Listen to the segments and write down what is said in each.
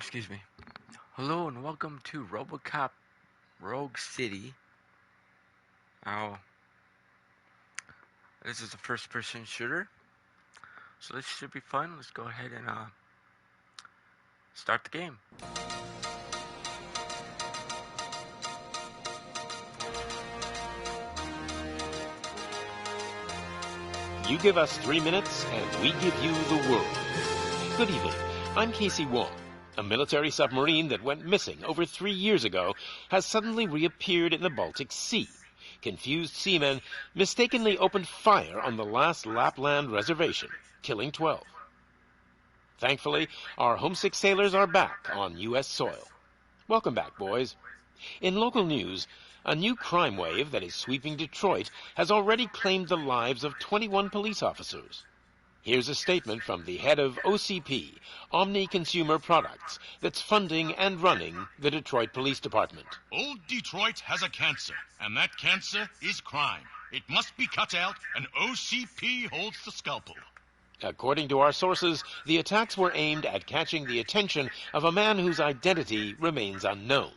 Excuse me. Hello and welcome to RoboCop Rogue City. Now, this is a first-person shooter, so this should be fun. Let's go ahead and start the game. You give us 3 minutes, and we give you the world. Good evening. I'm Casey Wong. A military submarine that went missing over 3 years ago has suddenly reappeared in the Baltic Sea. Confused seamen mistakenly opened fire on the last Lapland reservation, killing 12. Thankfully, our homesick sailors are back on U.S. soil. Welcome back, boys. In local news, a new crime wave that is sweeping Detroit has already claimed the lives of 21 police officers. Here's a statement from the head of OCP, Omni Consumer Products, that's funding and running the Detroit Police Department. Old Detroit has a cancer, and that cancer is crime. It must be cut out, and OCP holds the scalpel. According to our sources, the attacks were aimed at catching the attention of a man whose identity remains unknown.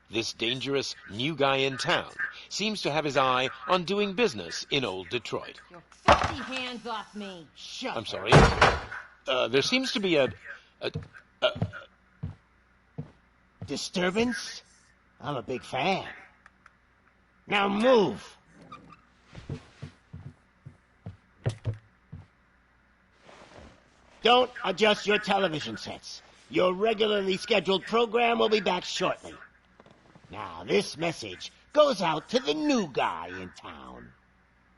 This dangerous new guy in town seems to have his eye on doing business in old Detroit. Your filthy hands off me. Shut I'm sorry. There seems to be a disturbance? I'm a big fan. Now move. Don't adjust your television sets. Your regularly scheduled program will be back shortly. Now, this message goes out to the new guy in town.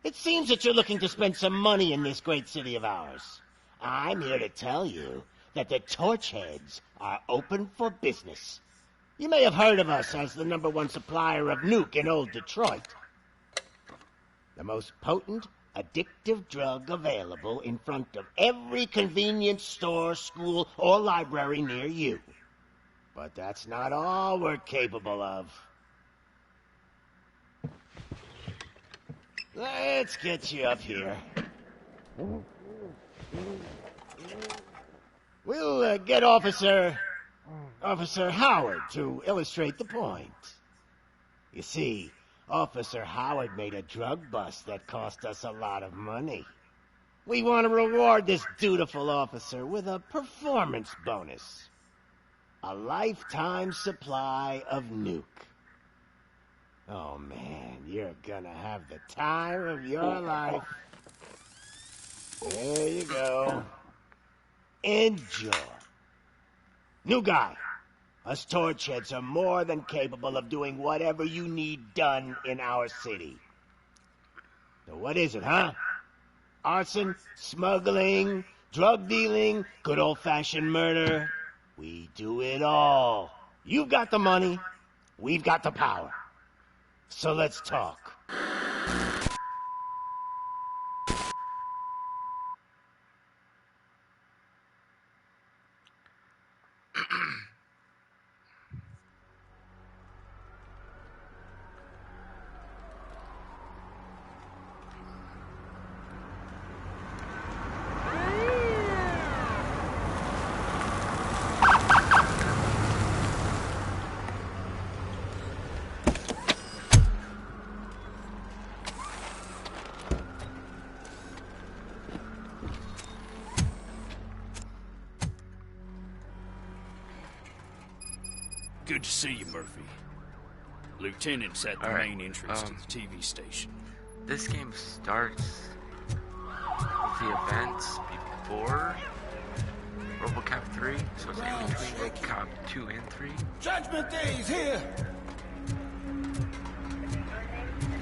It seems that you're looking to spend some money in this great city of ours. I'm here to tell you that the Torchheads are open for business. You may have heard of us as the #1 supplier of nuke in old Detroit. The most potent, addictive drug available in front of every convenience store, school, or library near you. But that's not all we're capable of. Let's get you up here. We'll get Officer Howard to illustrate the point. You see, Officer Howard made a drug bust that cost us a lot of money. We want to reward this dutiful officer with a performance bonus. A lifetime supply of nuke. Oh man, you're gonna have the time of your life. There you go. Enjoy. New guy, us Torchheads are more than capable of doing whatever you need done in our city. So what is it, huh? Arson, smuggling, drug dealing, good old-fashioned murder. We do it all. You've got the money, we've got the power. So let's talk. Good to see you, Murphy. Lieutenant's at the main entrance to the TV station. This game starts with the events before RoboCop 3, so it's in between RoboCop 2 and 3. Judgment Day is here!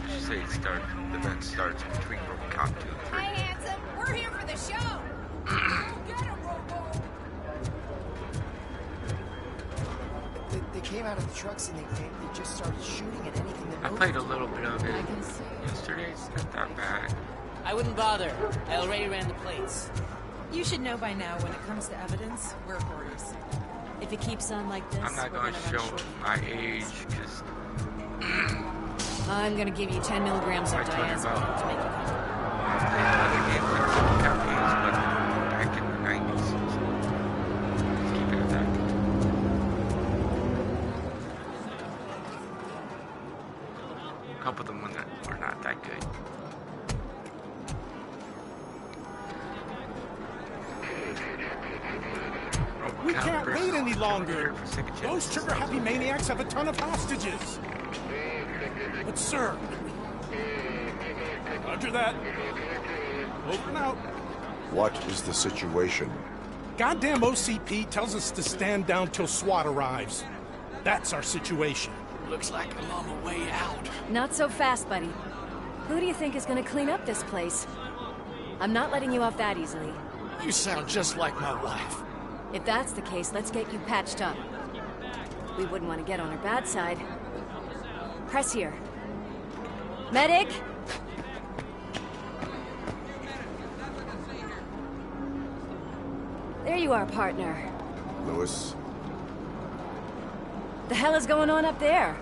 I should say the event starts between RoboCop 2 and 3. Hi, handsome. We're here for the show. Get him, Robo. They came out of the trucks and they just started shooting at anything that I moved. played a little bit of it yesterday. It's not that bad. I wouldn't bother. I already ran the plates. You should know by now when it comes to evidence, we're hoarders. If it keeps on like this, I'm not going to show my age because I'm going to give you 10 milligrams of I told you diazepam about to make you comfortable. playing other games like RoboCop games, but back in the 90s. So just keep it at that. We can't wait any longer. Those trigger-happy maniacs have a ton of hostages. But, sir... Roger that. Over and out. What is the situation? Goddamn OCP tells us to stand down till SWAT arrives. That's our situation. Looks like I'm on the way out. Not so fast, buddy. Who do you think is gonna clean up this place? I'm not letting you off that easily. You sound just like my wife. If that's the case, let's get you patched up. We wouldn't want to get on her bad side. Press here. Medic! There you are, partner. Lewis? The hell is going on up there?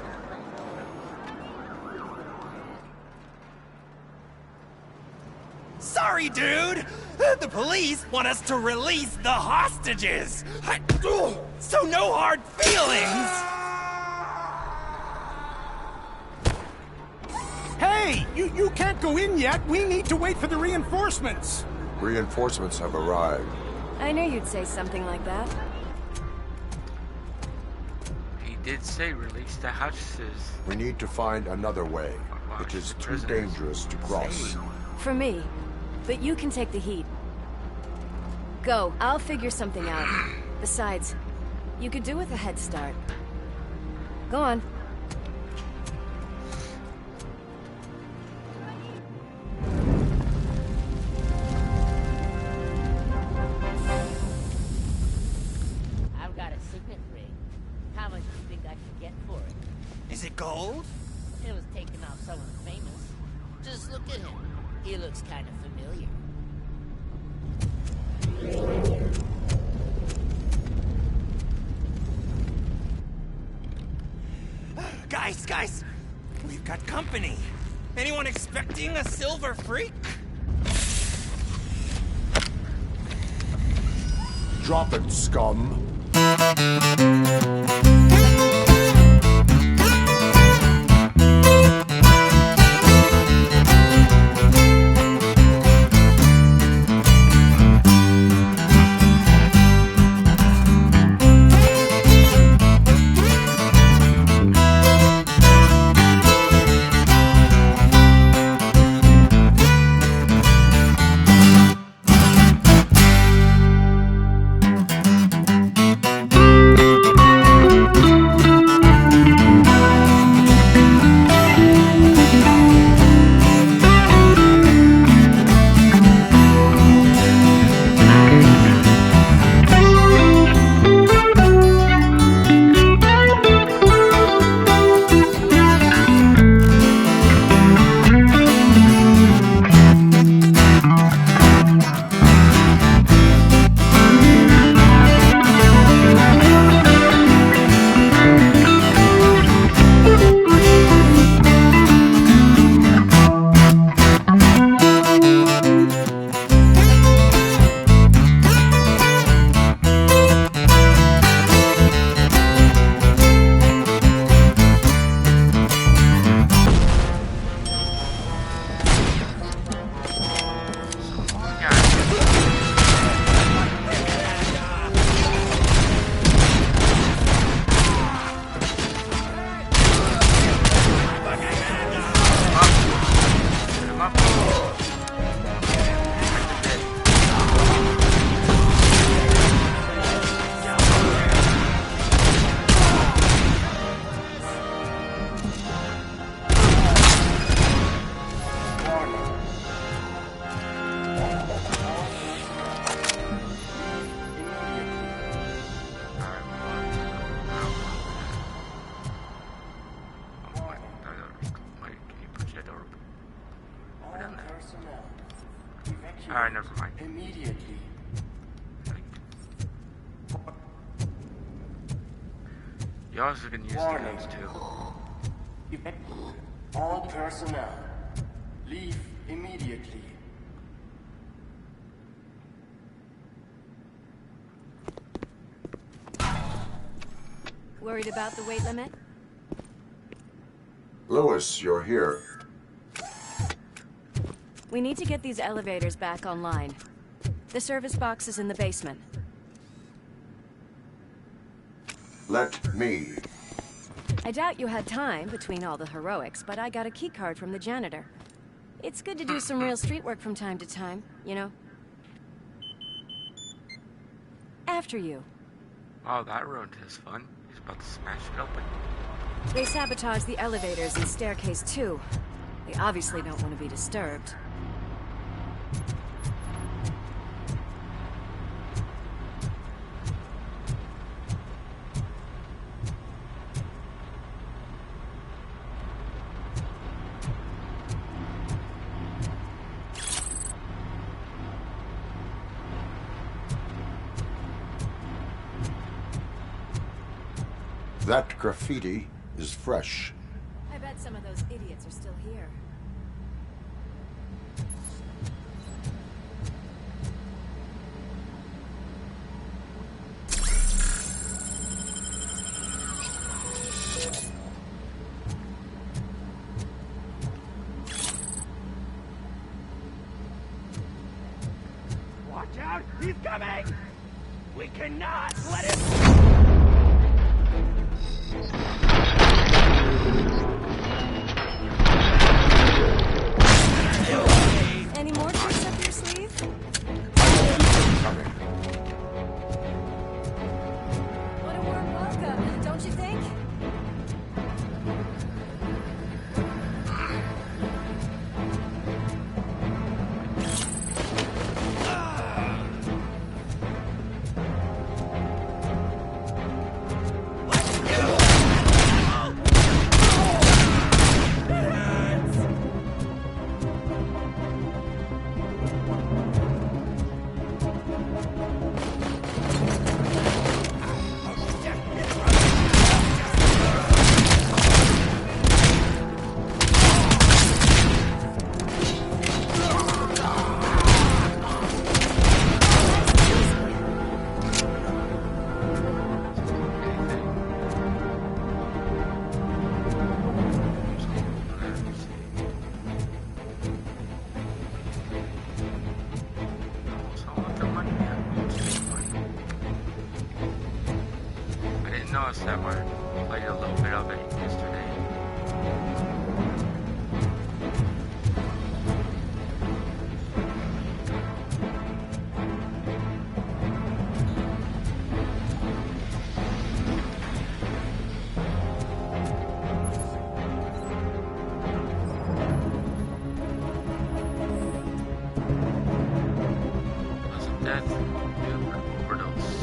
Sorry, dude! The police want us to release the hostages! So no hard feelings! Hey! You can't go in yet! We need to wait for the reinforcements! Reinforcements have arrived. I knew you'd say something like that. He did say release the hostages. We need to find another way. It is too dangerous to cross. For me. But you can take the heat. Go. I'll figure something out. Besides, you could do with a head start. Go on. I've got a signet ring. How much do you think I can get for it? Is it gold? It was taken off someone famous. Just look at him. He looks kind of familiar. Guys, we've got company. Anyone expecting a silver freak? Drop it, scum. Alright, never mind. Immediately. You also can use the guns too. All personnel, leave immediately. Worried about the weight limit? Lewis, you're here. We need to get these elevators back online. The service box is in the basement. Let me. I doubt you had time between all the heroics, but I got a key card from the janitor. It's good to do some real street work from time to time, you know? After you. Oh, that road is fun. He's about to smash it open. They sabotaged the elevators and staircase too. They obviously don't want to be disturbed. That graffiti is fresh. I bet some of those idiots are still here. Watch out! He's coming! We cannot let him... Any more tricks up your sleeve? What a warm welcome, don't you think? That one. Played a little bit of it yesterday. Cause of death, nuke, overdose.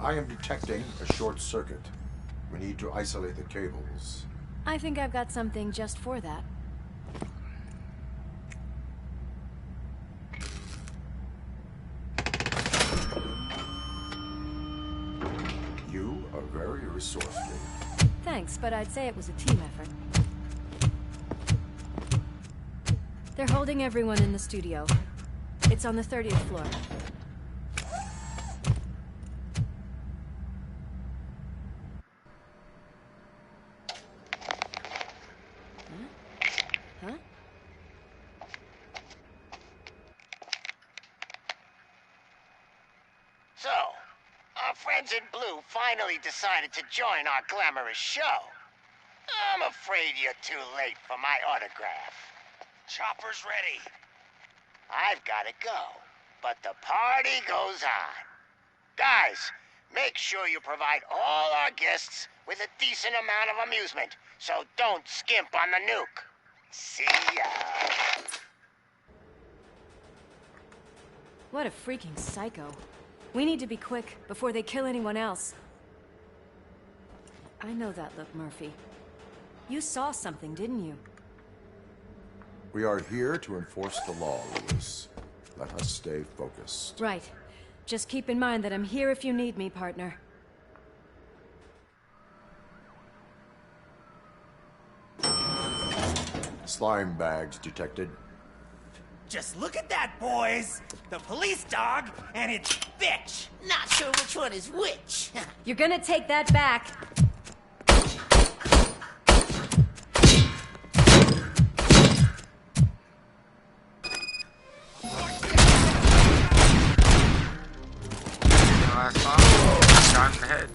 I am detecting a short circuit. We need to isolate the cables. I think I've got something just for that. You are very resourceful. Thanks, but I'd say it was a team effort. They're holding everyone in the studio. It's on the 30th floor. Huh? So, our friends in blue finally decided to join our glamorous show. I'm afraid you're too late for my autograph. Chopper's ready. I've got to go, but the party goes on. Guys, make sure you provide all our guests with a decent amount of amusement, so don't skimp on the nuke. See ya. What a freaking psycho. We need to be quick before they kill anyone else. I know that look, Murphy. You saw something, didn't you? We are here to enforce the law, Lewis. Let us stay focused. Right. Just keep in mind that I'm here if you need me, partner. Slime bags detected. Just look at that, boys! The police dog and its bitch! Not sure which one is which. You're gonna take that back. Shot in the head.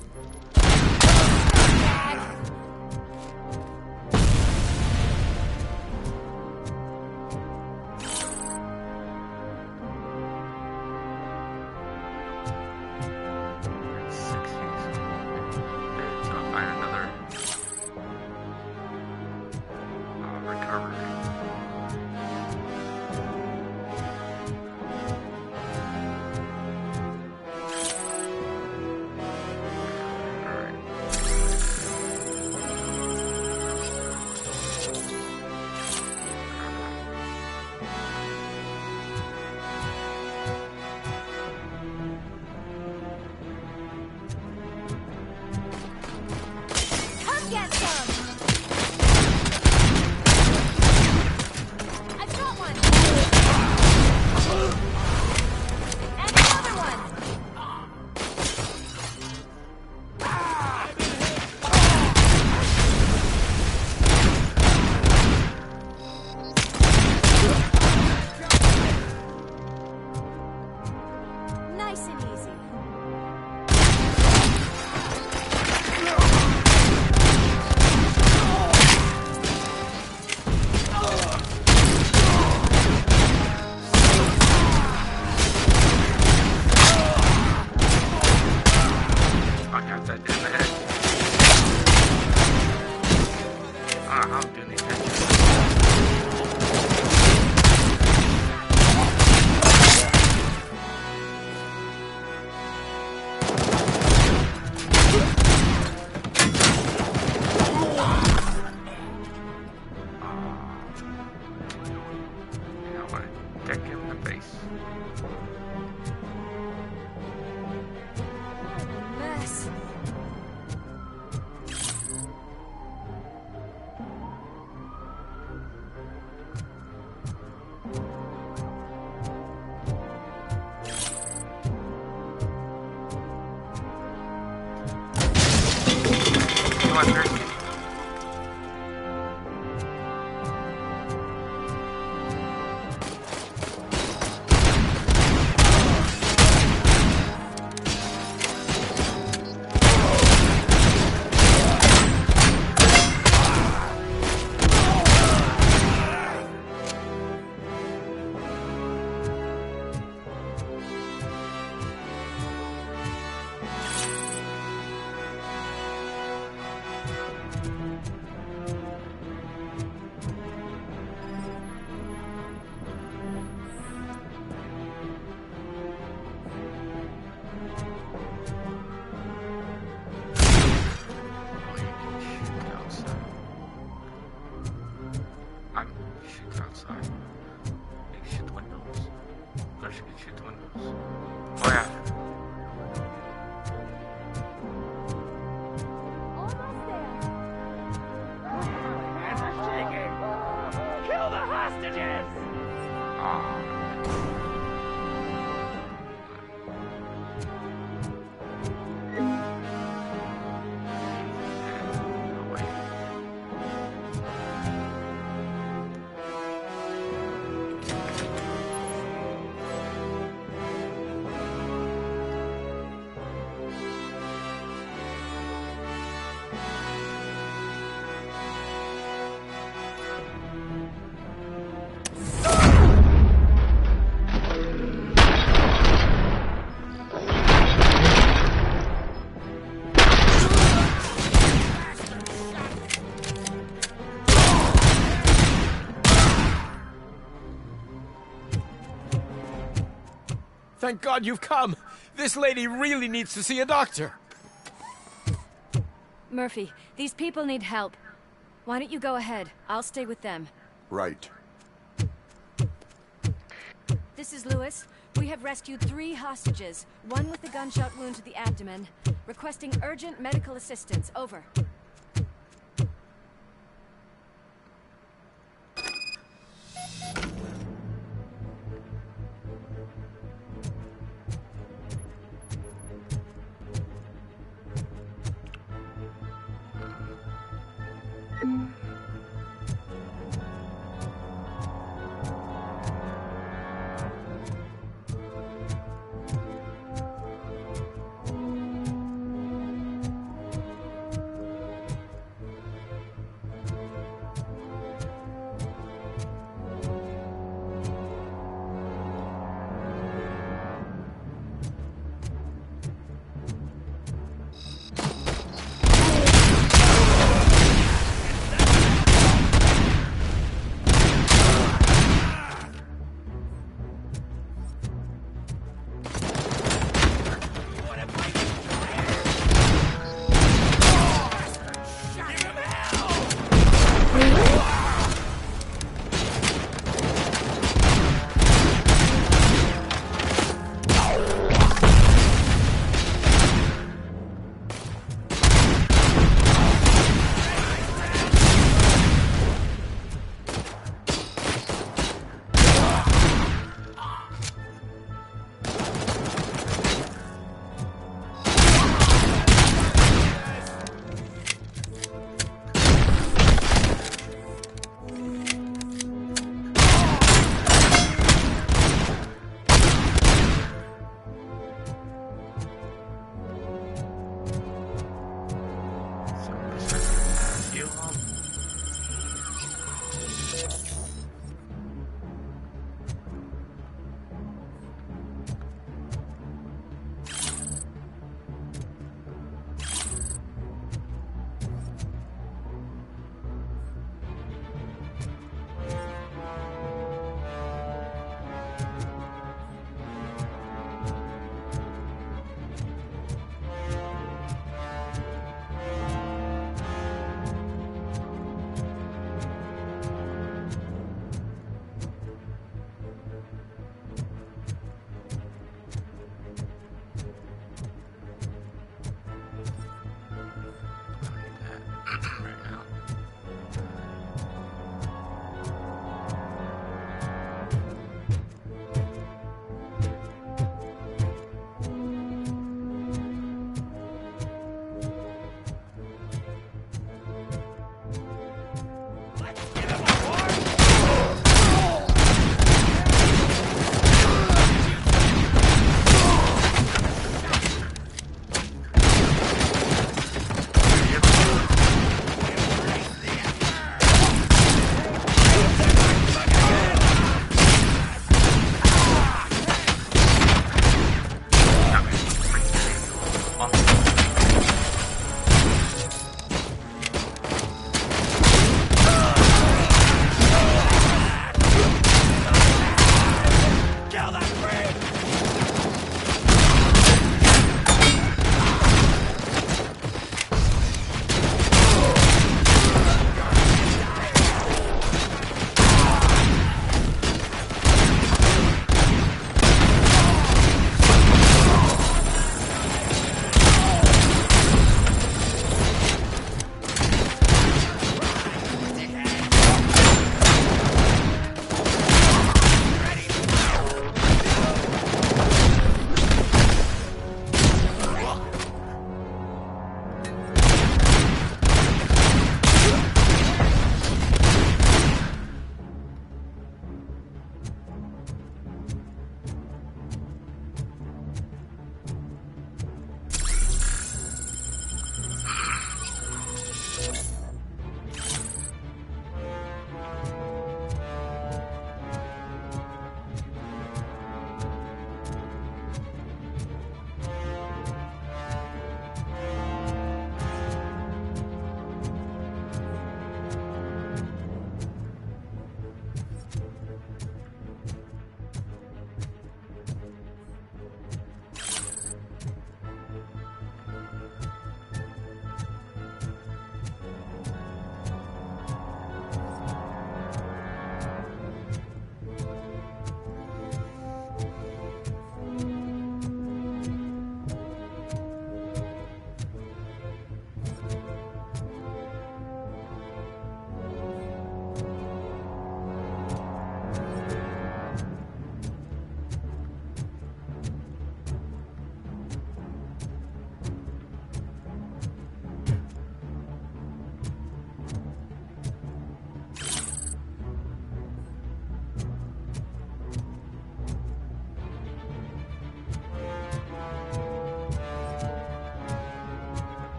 shoot outside. You can shoot the windows. Or she can shoot the windows. Oh yeah. Hands are shaking! Kill the hostages! Thank God you've come. This lady really needs to see a doctor. Murphy, these people need help. Why don't you go ahead? I'll stay with them. Right. This is Lewis. We have rescued 3 hostages, one with a gunshot wound to the abdomen. Requesting urgent medical assistance. Over.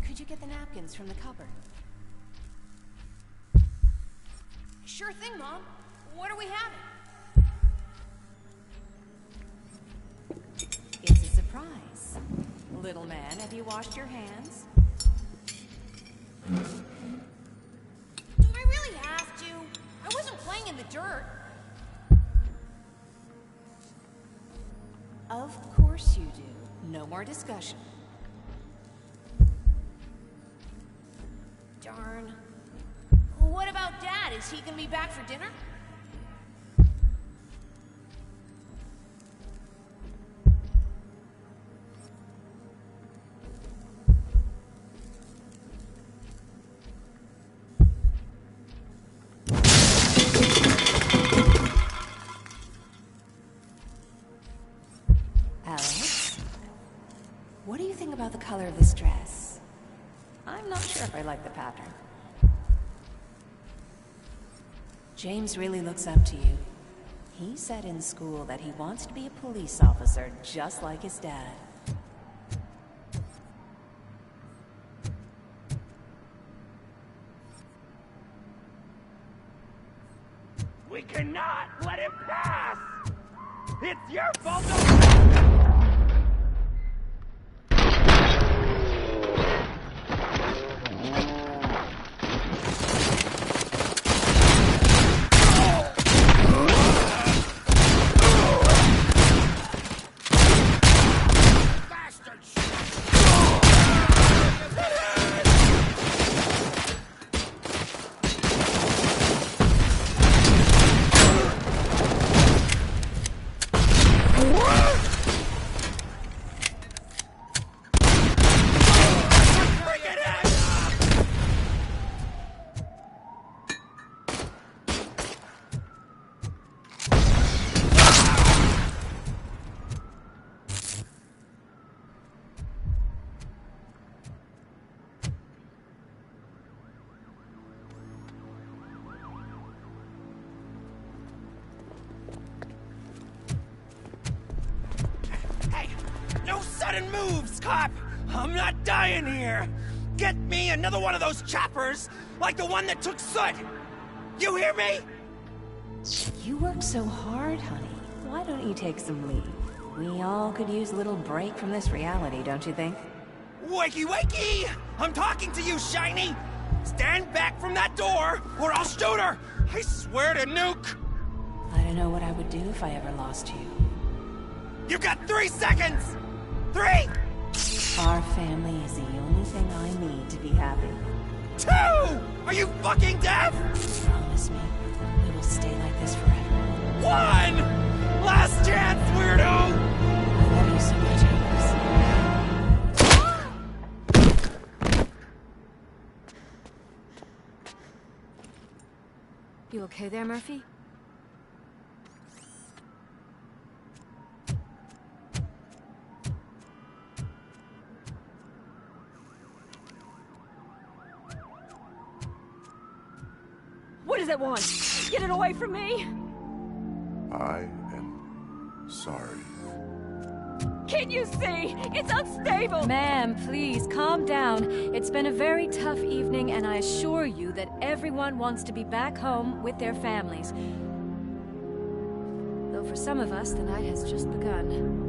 Could you get the napkins from the cupboard? Sure thing, Mom. What are we having? It's a surprise. Little man, have you washed your hands? Do I really have to? I wasn't playing in the dirt. Of course you do. No more discussion. Darn. What about Dad? Is he gonna be back for dinner? What do you think about the color of this dress? I'm not sure if I like the pattern. James really looks up to you. He said in school that he wants to be a police officer just like his dad. We cannot let him pass! It's your fault! Sudden moves, cop! I'm not dying here! Get me another one of those choppers, like the one that took Soot! You hear me? You work so hard, honey. Why don't you take some leave? We all could use a little break from this reality, don't you think? Wakey, wakey! I'm talking to you, Shiny! Stand back from that door, or I'll shoot her! I swear to nuke! I don't know what I would do if I ever lost you. You've got 3 seconds! 3! Our family is the only thing I need to be happy. 2! Are you fucking deaf? Promise me, we will stay like this forever. 1! Last chance, weirdo! I love you so much, Amos. You okay there, Murphy? What does it want? Get it away from me! I am sorry. Can't you see? It's unstable! Ma'am, please, calm down. It's been a very tough evening, and I assure you that everyone wants to be back home with their families. Though for some of us, the night has just begun.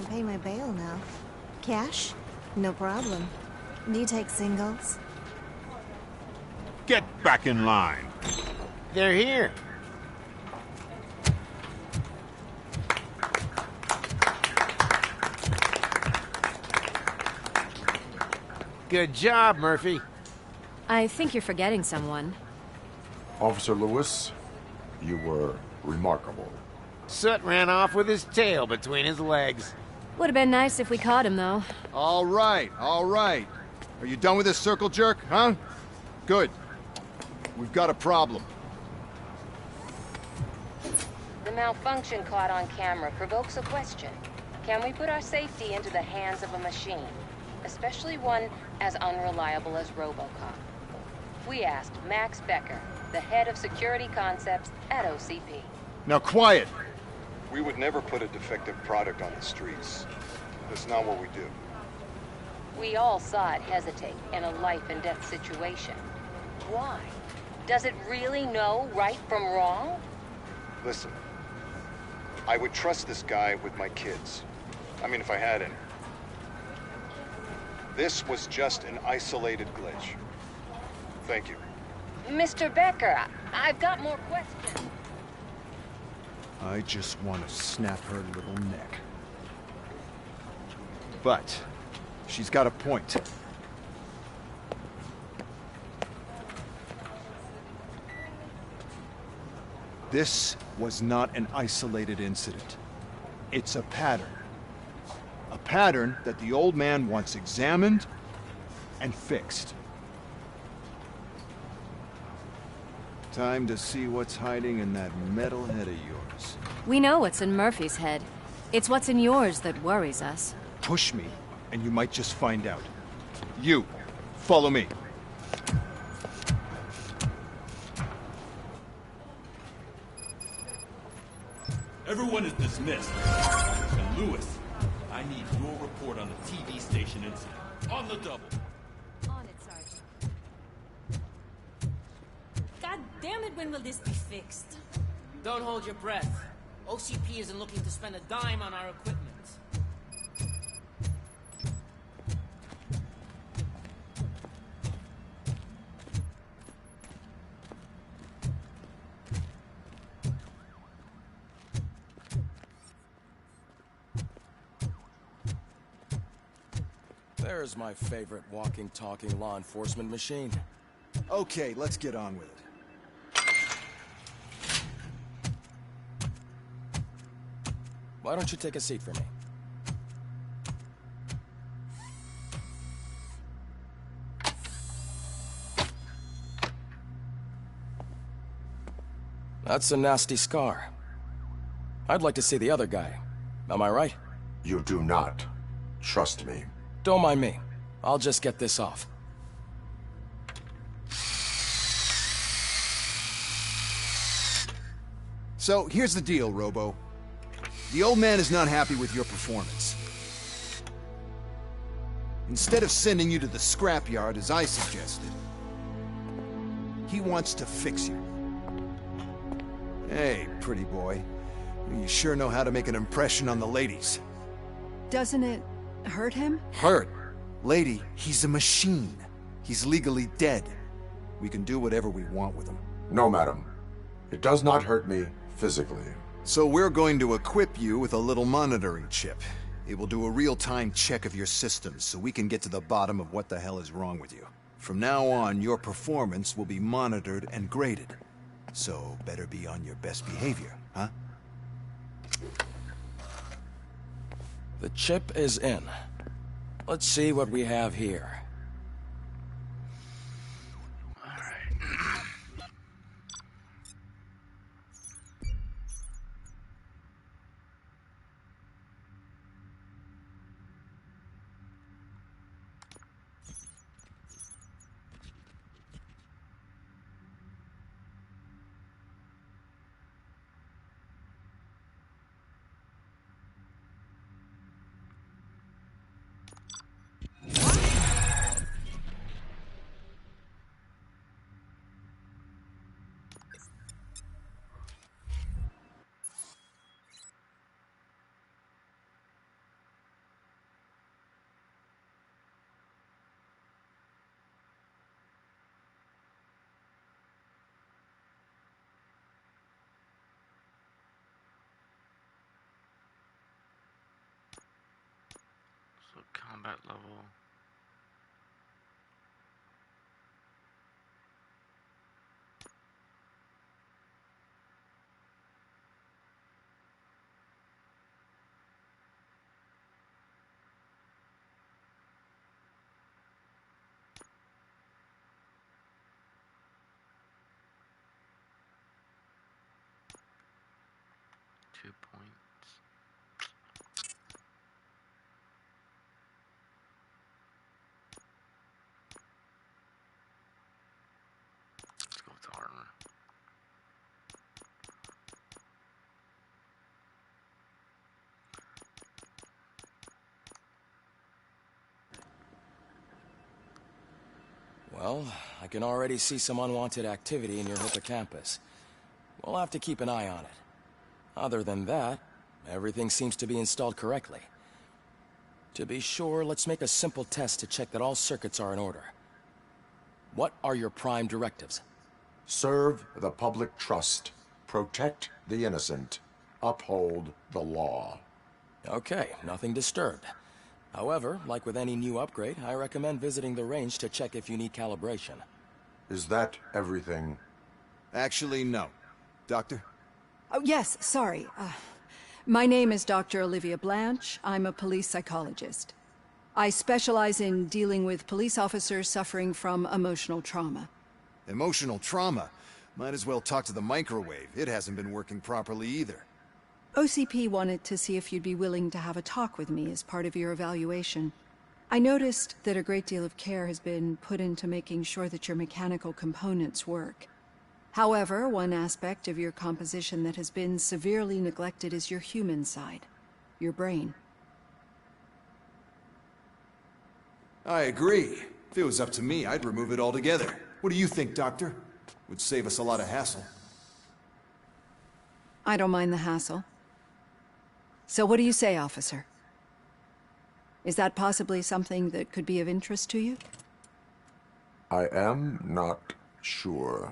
Pay my bail now. Cash? No problem. Do you take singles? Get back in line. They're here. Good job, Murphy. I think you're forgetting someone. Officer Lewis, you were remarkable. Soot ran off with his tail between his legs. Would have been nice if we caught him, though. All right, all right. Are you done with this circle jerk, huh? Good. We've got a problem. The malfunction caught on camera provokes a question. Can we put our safety into the hands of a machine? Especially one as unreliable as RoboCop. We asked Max Becker, the head of security concepts at OCP. Now quiet! We would never put a defective product on the streets. That's not what we do. We all saw it hesitate in a life-and-death situation. Why? Does it really know right from wrong? Listen, I would trust this guy with my kids. I mean, if I had any. This was just an isolated glitch. Thank you. Mr. Becker, I've got more questions. I just want to snap her little neck. But she's got a point. This was not an isolated incident. It's a pattern. A pattern that the old man wants examined and fixed. Time to see what's hiding in that metal head of yours. We know what's in Murphy's head. It's what's in yours that worries us. Push me, and you might just find out. You, follow me. Everyone is dismissed. And Lewis, I need your report on the TV station incident. On the double. On it, Sergeant. God damn it, when will this be fixed? Don't hold your breath. OCP isn't looking to spend a dime on our equipment. There's my favorite walking, talking law enforcement machine. Okay, let's get on with it. Why don't you take a seat for me? That's a nasty scar. I'd like to see the other guy. Am I right? You do not. Trust me. Don't mind me. I'll just get this off. So, here's the deal, Robo. The old man is not happy with your performance. Instead of sending you to the scrapyard as I suggested, he wants to fix you. Hey, pretty boy. You sure know how to make an impression on the ladies. Doesn't it hurt him? Hurt? Lady, he's a machine. He's legally dead. We can do whatever we want with him. No, madam. It does not hurt me physically. So we're going to equip you with a little monitoring chip. It will do a real-time check of your systems so we can get to the bottom of what the hell is wrong with you. From now on, your performance will be monitored and graded. So better be on your best behavior, huh? The chip is in. Let's see what we have here. Combat level. 2 points. Let's go with armor. Well, I can already see some unwanted activity in your hippocampus. We'll have to keep an eye on it. Other than that, everything seems to be installed correctly. To be sure, let's make a simple test to check that all circuits are in order. What are your prime directives? Serve the public trust. Protect the innocent. Uphold the law. Okay, nothing disturbed. However, like with any new upgrade, I recommend visiting the range to check if you need calibration. Is that everything? Actually, no. Doctor? Oh, yes, sorry. My name is Dr. Olivia Blanche. I'm a police psychologist. I specialize in dealing with police officers suffering from emotional trauma. Emotional trauma? Might as well talk to the microwave. It hasn't been working properly either. OCP wanted to see if you'd be willing to have a talk with me as part of your evaluation. I noticed that a great deal of care has been put into making sure that your mechanical components work. However, one aspect of your composition that has been severely neglected is your human side, your brain. I agree. If it was up to me, I'd remove it altogether. What do you think, Doctor? Would save us a lot of hassle. I don't mind the hassle. So what do you say, officer? Is that possibly something that could be of interest to you? I am not sure.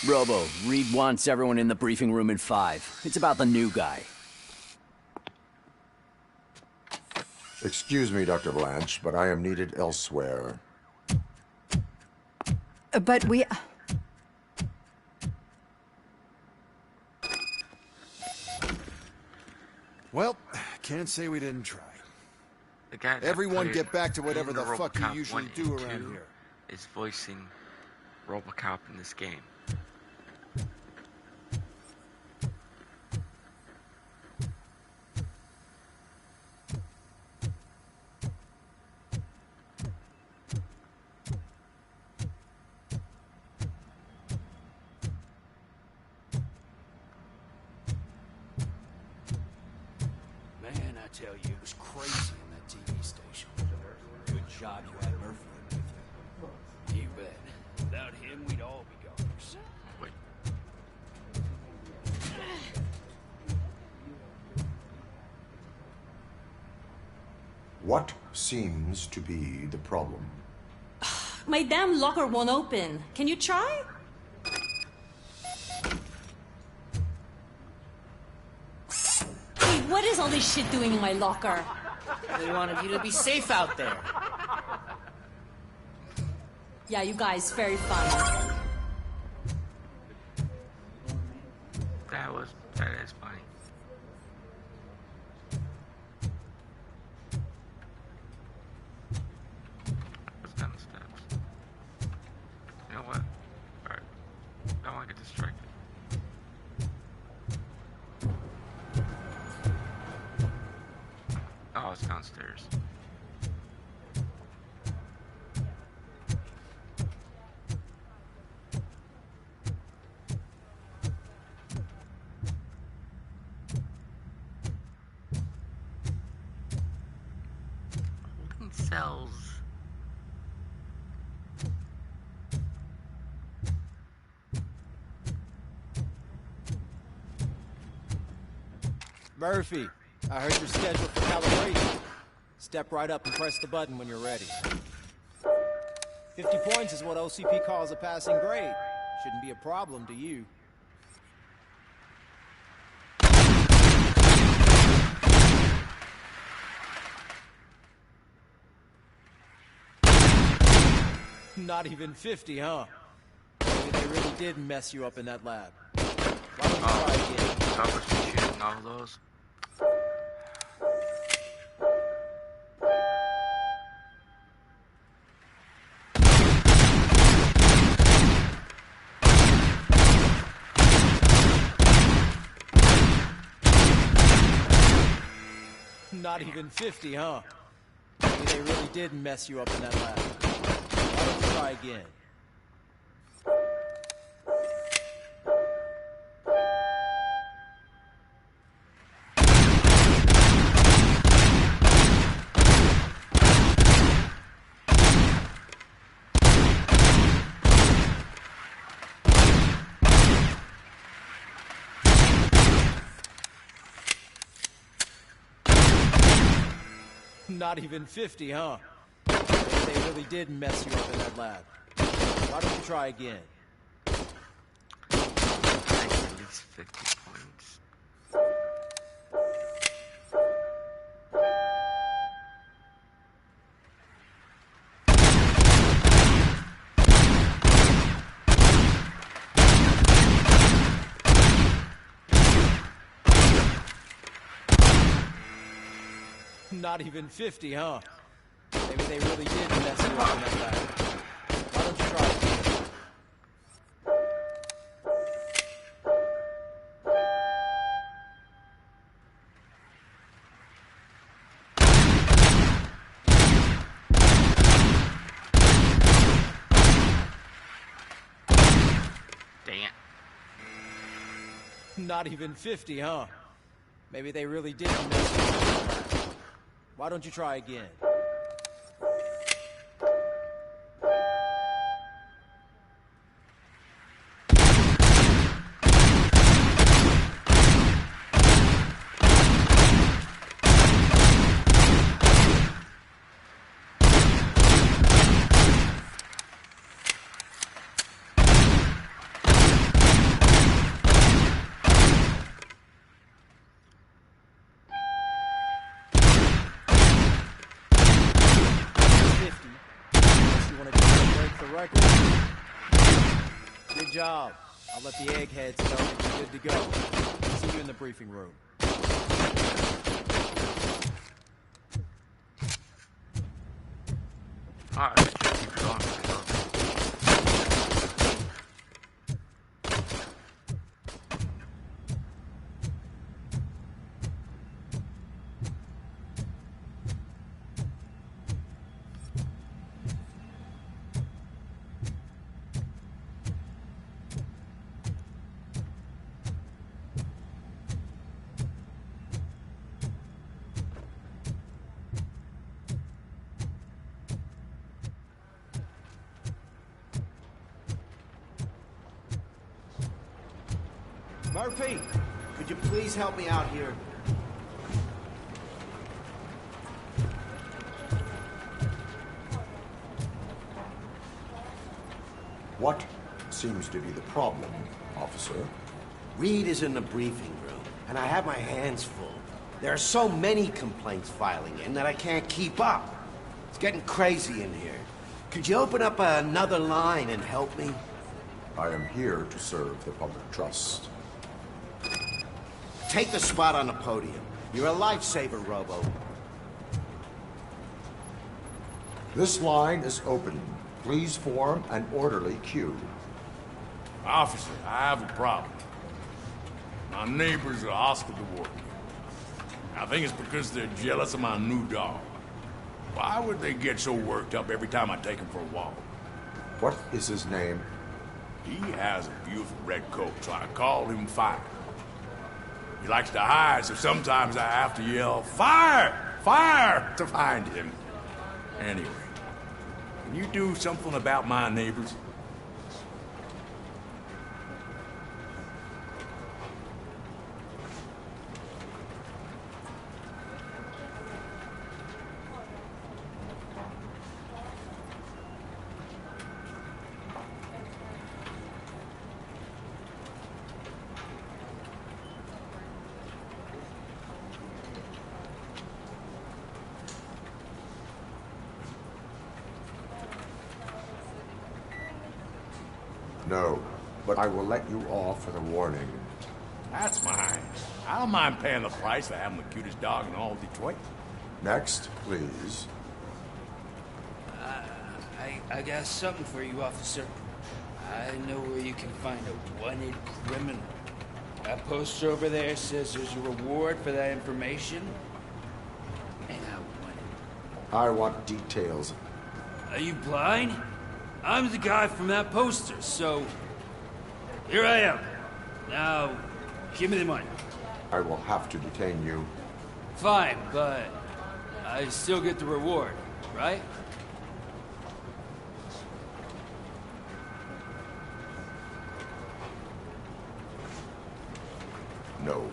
Robo, Reed wants everyone in the briefing room in 5. It's about the new guy. Excuse me, Dr. Blanche, but I am needed elsewhere. But we... Well, can't say we didn't try. The guy that Everyone get back to whatever the fuck you RoboCop usually 1 do and around 2 here. is voicing RoboCop in this game. Man, I tell you, it was crazy in that TV station. Good job you had Murphy with you. You bet. Without him, we'd all be goners. Wait. What seems to be the problem? My damn locker won't open. Can you try? Hey, what is all this shit doing in my locker? They wanted you to be safe out there. Yeah, you guys, very funny. That is funny. What's down the steps? You know what? Alright. Don't want to get distracted. Oh, it's downstairs. Holding cells. Murphy, I heard you're scheduled for calibration. Step right up and press the button when you're ready. 50 points is what OCP calls a passing grade. Shouldn't be a problem to you. Not even 50, huh? Maybe they really did mess you up in that lab. Why don't you try again? I was shooting all those. Not even 50, huh? Maybe they really did mess you up in that lab. Why don't you try again? Not even 50, huh? Maybe they really did mess you up in that lab. Why don't you try again? At least 50 points. Not even 50, huh? Maybe they really did mess you up in that lab. Why don't you try again? Dang it. Not even 50, huh? Maybe they really did mess you up in that lab. Why don't you try again? Good job. I'll let the eggheads know that you're good to go. See you in the briefing room. Ah, I should keep it on. Murphy, could you please help me out here? What seems to be the problem, officer? Reed is in the briefing room, and I have my hands full. There are so many complaints filing in that I can't keep up. It's getting crazy in here. Could you open up another line and help me? I am here to serve the public trust. Take the spot on the podium. You're a lifesaver, Robo. This line is open. Please form an orderly queue. Officer, I have a problem. My neighbors are hostile toward me. I think it's because they're jealous of my new dog. Why would they get so worked up every time I take him for a walk? What is his name? He has a beautiful red coat, so I call him Fire. He likes to hide, so sometimes I have to yell, "Fire! Fire!" to find him. Anyway, can you do something about my neighbors? No, but I will let you off with a warning. That's mine. I don't mind paying the price for having the cutest dog in all of Detroit. Next, please. I got something for you, officer. I know where you can find a wanted criminal. That poster over there says there's a reward for that information. I want details. Are you blind? I'm the guy from that poster, so... Here I am. Now, give me the money. I will have to detain you. Fine, but I still get the reward, right? No.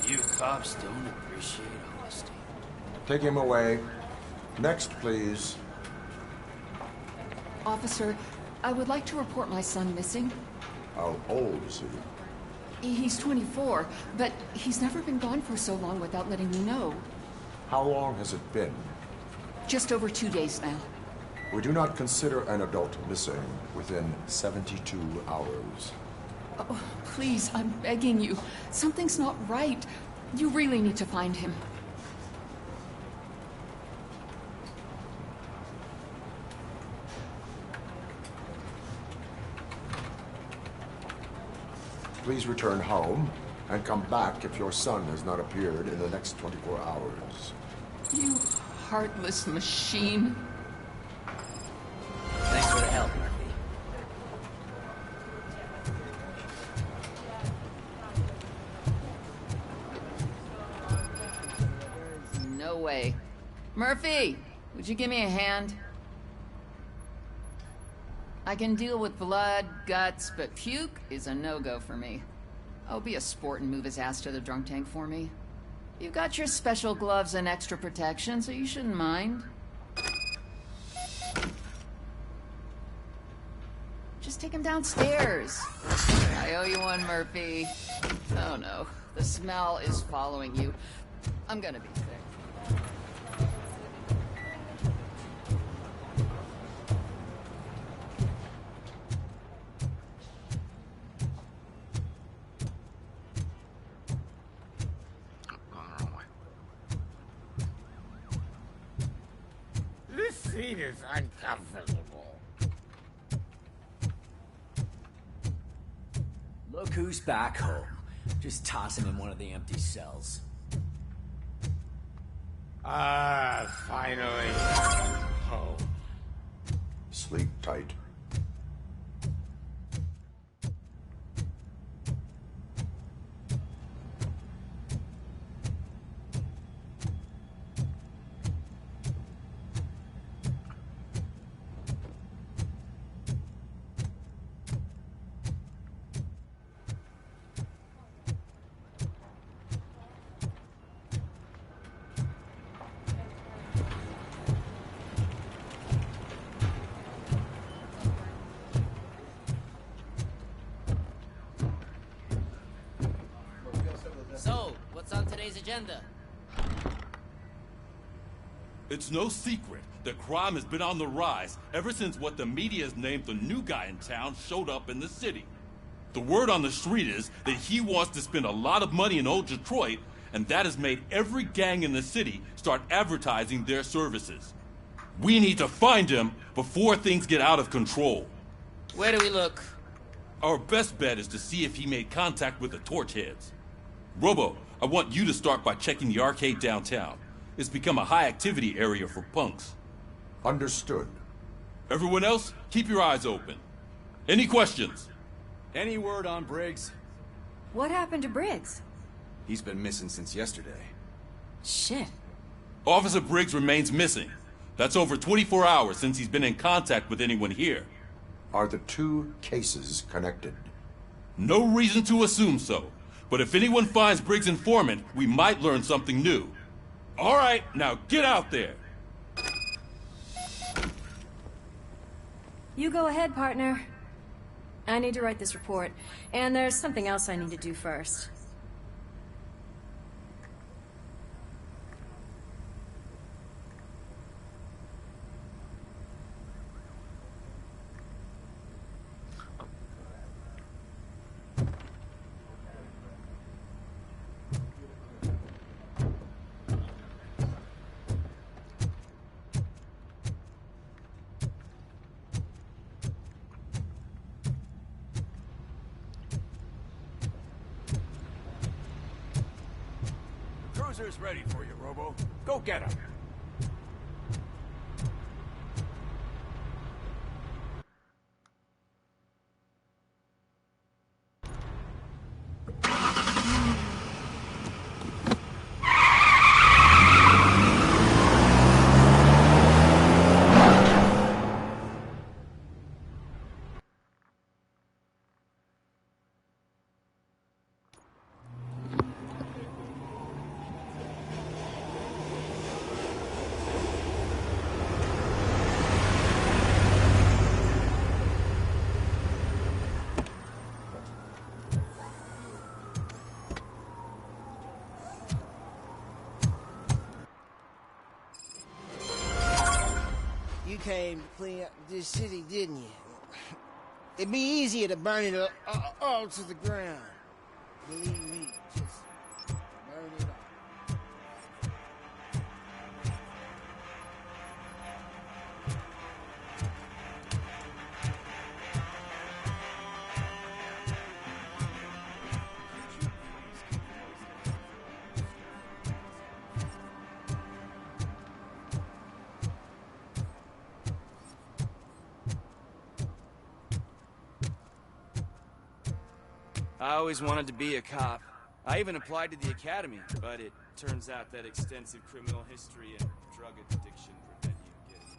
You cops don't appreciate honesty. Take him away. Next, please. Officer, I would like to report my son missing. How old is he? He's 24, but he's never been gone for so long without letting me know. How long has it been? Just over 2 days now. We do not consider an adult missing within 72 hours. Oh, please, I'm begging you. Something's not right. You really need to find him. Please return home and come back if your son has not appeared in the next 24 hours. You heartless machine. Thanks for the help, Murphy. No way. Murphy, would you give me a hand? I can deal with blood, guts, but puke is a no-go for me. Oh, be a sport and move his ass to the drunk tank for me. You've got your special gloves and extra protection, so you shouldn't mind. Just take him downstairs. I owe you one, Murphy. Oh no, the smell is following you. I'm gonna be sick. This seat is uncomfortable. Look who's back home. Just toss him in one of the empty cells. Finally. Home. Sleep tight. So, what's on today's agenda? It's no secret that crime has been on the rise ever since what the media has named the new guy in town showed up in the city. The word on the street is that he wants to spend a lot of money in old Detroit, and that has made every gang in the city start advertising their services. We need to find him before things get out of control. Where do we look? Our best bet is to see if he made contact with the Torchheads. Robo, I want you to start by checking the arcade downtown. It's become a high-activity area for punks. Understood. Everyone else, keep your eyes open. Any questions? Any word on Briggs? What happened to Briggs? He's been missing since yesterday. Shit. Officer Briggs remains missing. That's over 24 hours since he's been in contact with anyone here. Are the two cases connected? No reason to assume so. But if anyone finds Briggs' informant, we might learn something new. All right, now get out there. You go ahead, partner. I need to write this report, and there's something else I need to do first. Cruiser's ready for you, Robo. Go get him. came to clean up this city, didn't you? It'd be easier to burn it all to the ground. Believe me, just burn it all. I always wanted to be a cop. I even applied to the academy, but it turns out that extensive criminal history and drug addiction prevent you getting in.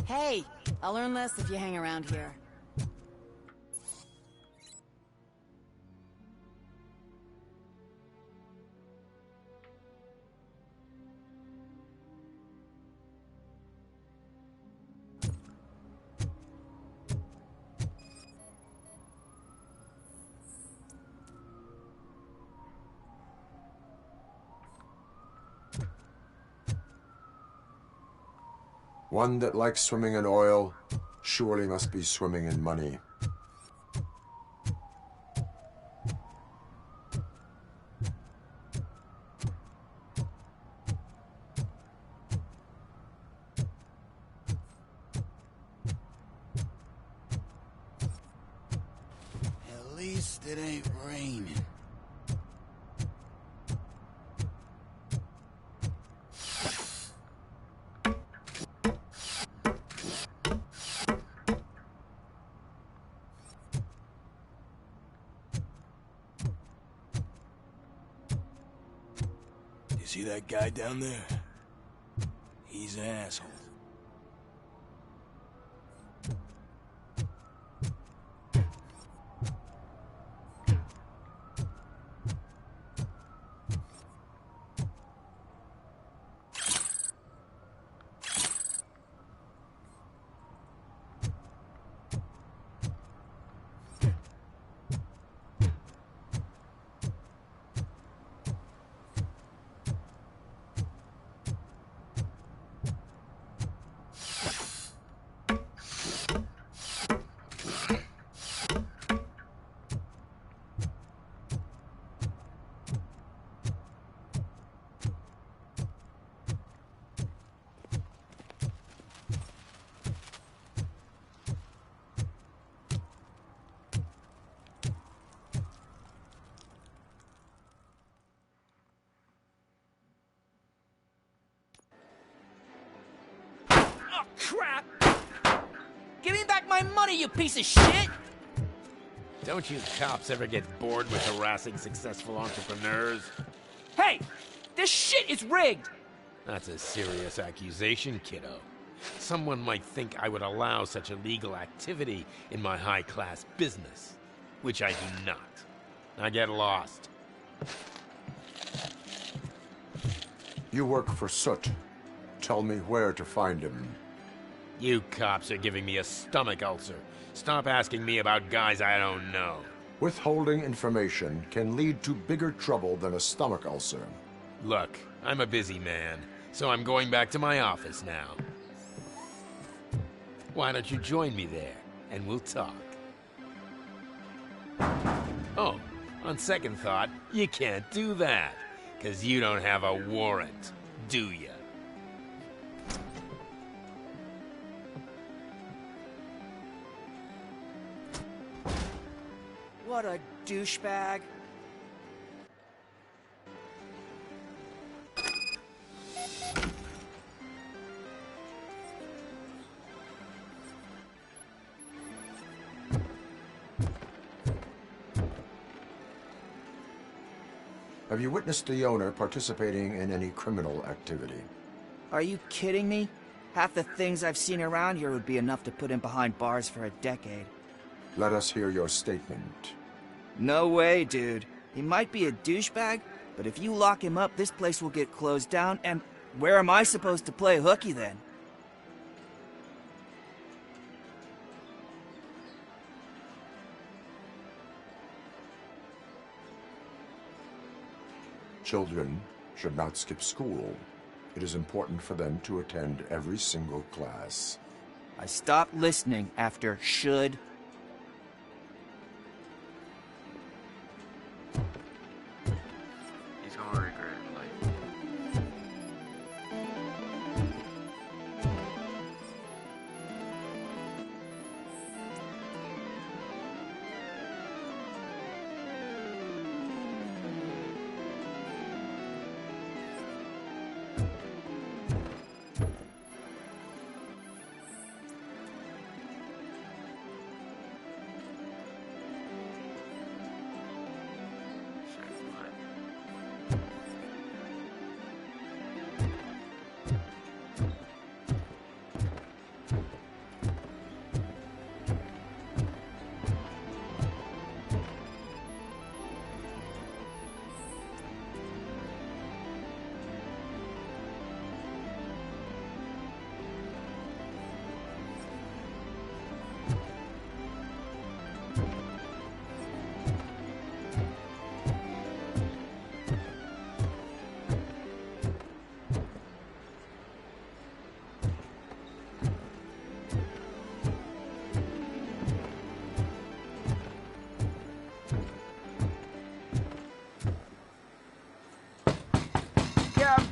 Hey, I'll earn less if you hang around here. One that likes swimming in oil surely must be swimming in money. At least it ain't raining. See that guy down there? He's an asshole. Crap! Give me back my money, you piece of shit! Don't you cops ever get bored with harassing successful entrepreneurs? Hey! This shit is rigged! That's a serious accusation, kiddo. Someone might think I would allow such illegal activity in my high-class business, which I do not. I get lost. You work for Soot. Tell me where to find him. You cops are giving me a stomach ulcer. Stop asking me about guys I don't know. Withholding information can lead to bigger trouble than a stomach ulcer. Look, I'm a busy man, so I'm going back to my office now. Why don't you join me there, and we'll talk. Oh, on second thought, you can't do that, 'cause you don't have a warrant, do ya? What a douchebag. Have you witnessed the owner participating in any criminal activity? Are you kidding me? Half the things I've seen around here would be enough to put him behind bars for a decade. Let us hear your statement. No way, dude. He might be a douchebag, but if you lock him up, this place will get closed down, and where am I supposed to play hooky then? Children should not skip school. It is important for them to attend every single class. I stopped listening after should. He's gonna regret life.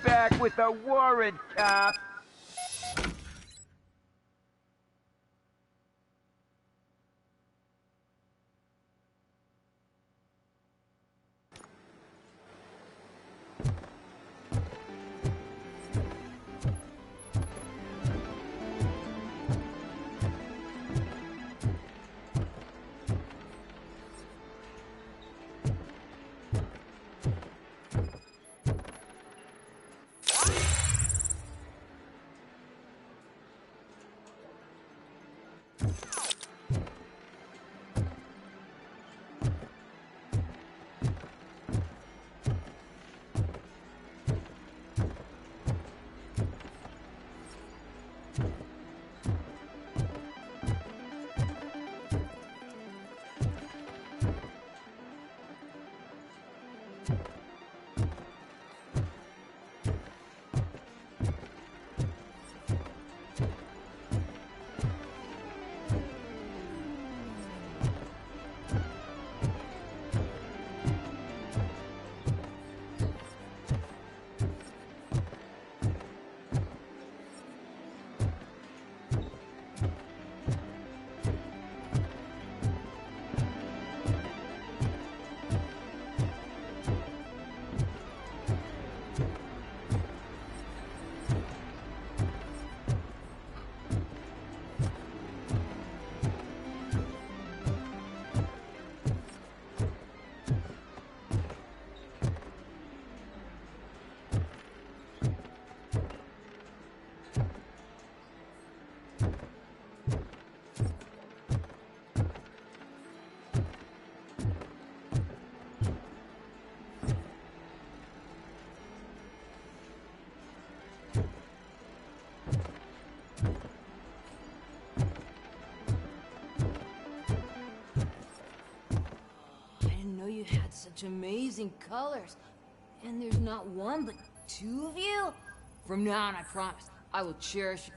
Back with a warrant, cop. Such amazing colors. And there's not one, but two of you? From now on, I promise, I will cherish you.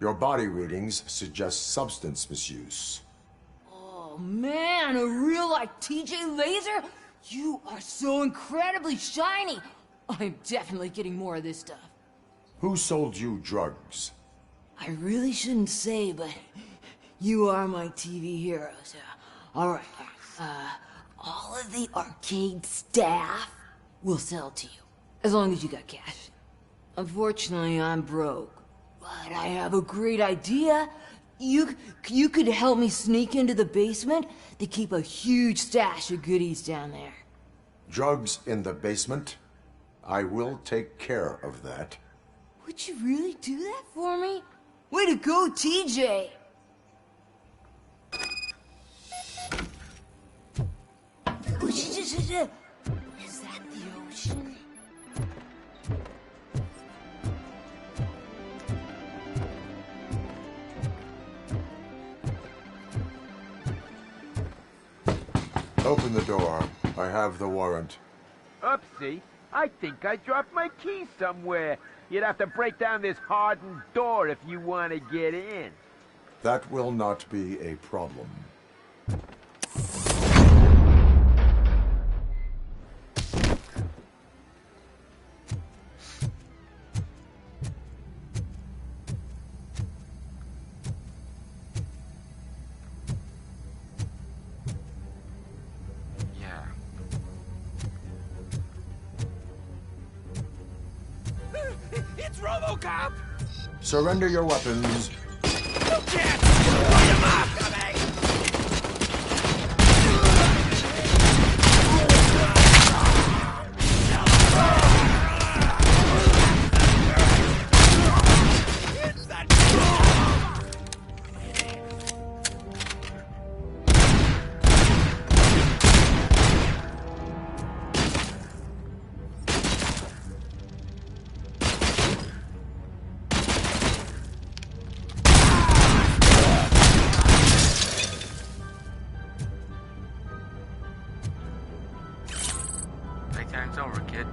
Your body readings suggest substance misuse. Oh man, a real like TJ Laser? You are so incredibly shiny. I'm definitely getting more of this stuff. Who sold you drugs? I really shouldn't say, but you are my TV heroes. Alright. All of the arcade staff will sell to you, as long as you got cash. Unfortunately, I'm broke, but I have a great idea. You could help me sneak into the basement. They keep a huge stash of goodies down there. Drugs in the basement? I will take care of that. Would you really do that for me? Way to go, TJ! Is that the ocean? Open the door. I have the warrant. Oopsie. I think I dropped my key somewhere. You'd have to break down this hardened door if you want to get in. That will not be a problem. It's RoboCop! Surrender your weapons. You can't! Put him after me! It's that... Playtime's over, kid.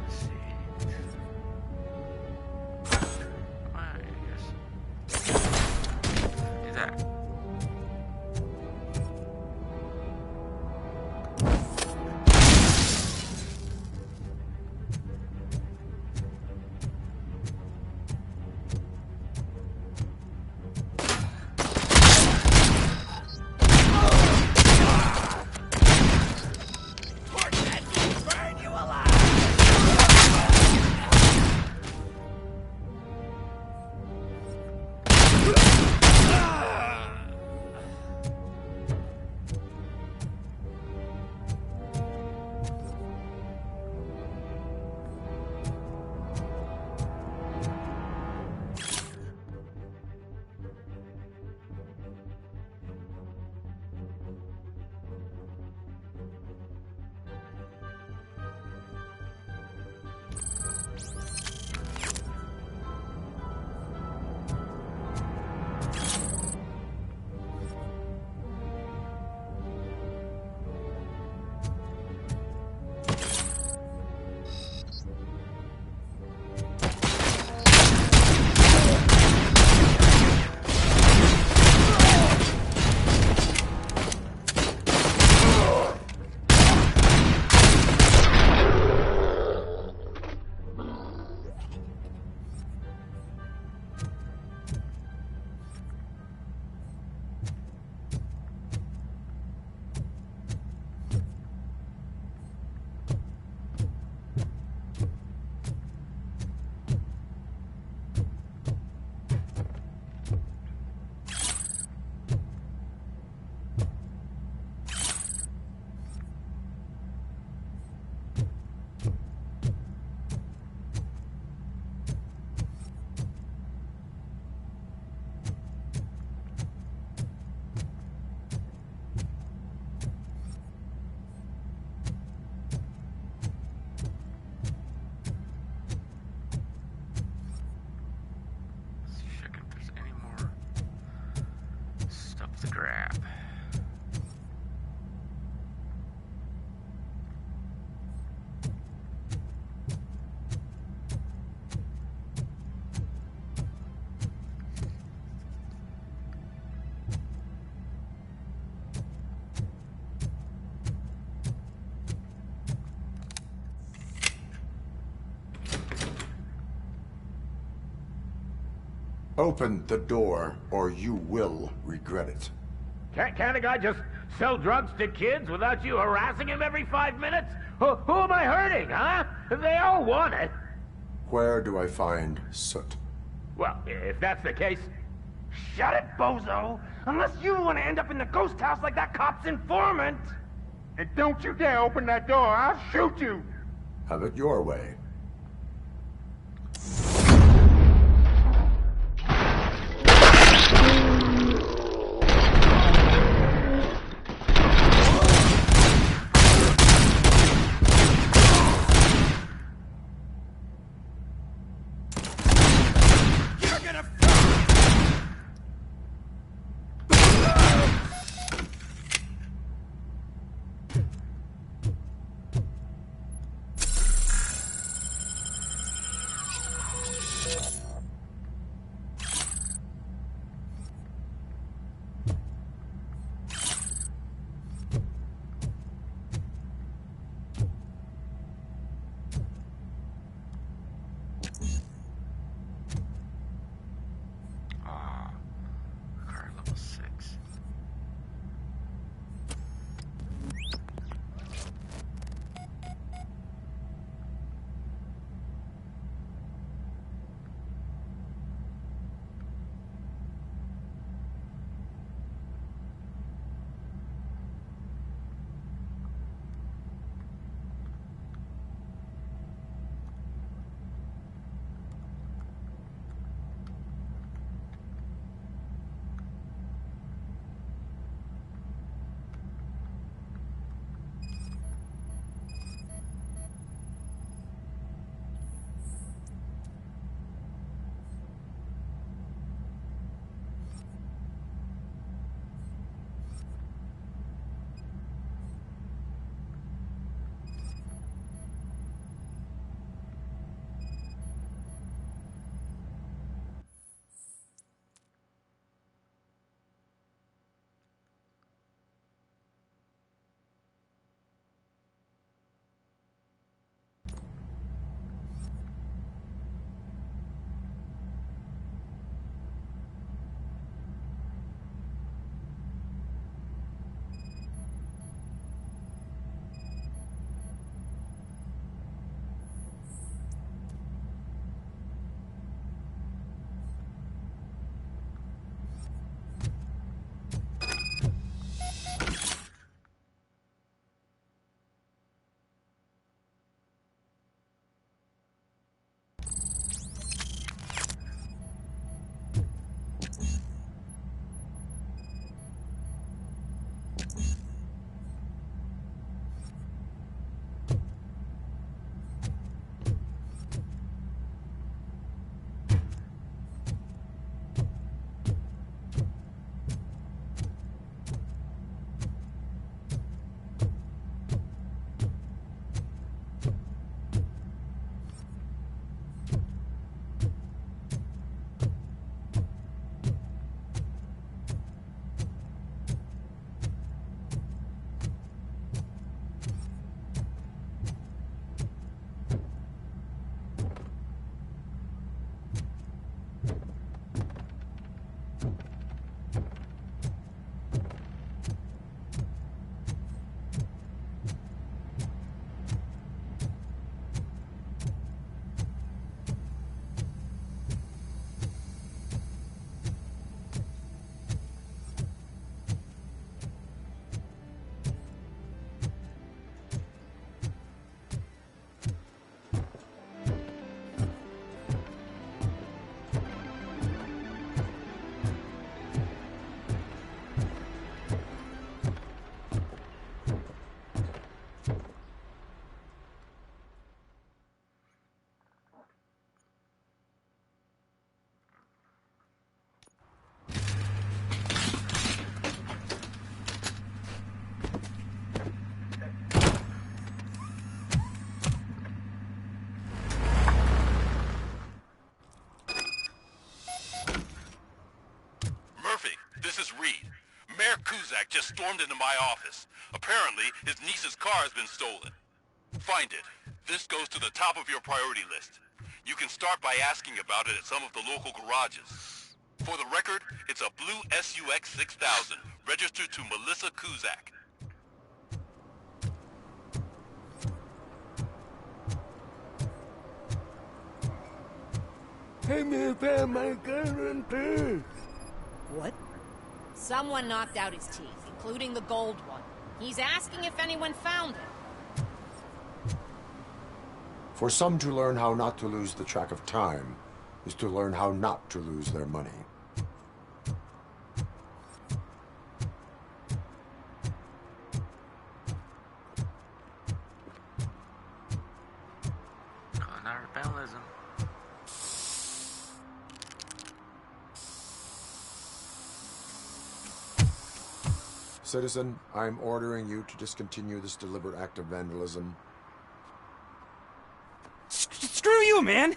Let's see. I guess. Is that? To grab. Open the door, or you will regret it. Can't a guy just sell drugs to kids without you harassing him every 5 minutes? Who am I hurting, huh? They all want it. Where do I find Soot? Well, if that's the case... Shut it, bozo! Unless you want to end up in the ghost house like that cop's informant! And don't you dare open that door, I'll shoot you! Have it your way. Car level 6. Just stormed into my office. Apparently, his niece's car has been stolen. Find it. This goes to the top of your priority list. You can start by asking about it at some of the local garages. For the record, it's a blue SUX 6000, registered to Melissa Kuzak. Help me find my gun and purse. What? Someone knocked out his teeth, including the gold one. He's asking if anyone found it. For some to learn how not to lose the track of time is to learn how not to lose their money. Calling out rebellism. Citizen, I'm ordering you to discontinue this deliberate act of vandalism. Screw you, man!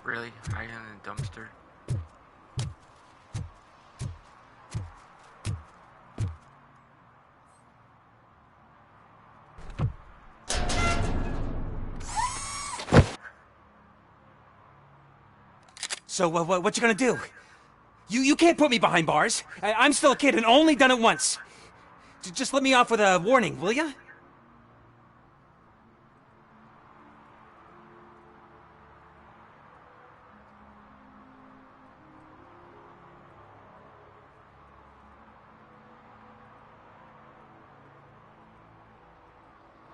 Really? Hiding in a dumpster? So, what you gonna do? You can't put me behind bars. I'm still a kid and only done it once. Just let me off with a warning, will ya?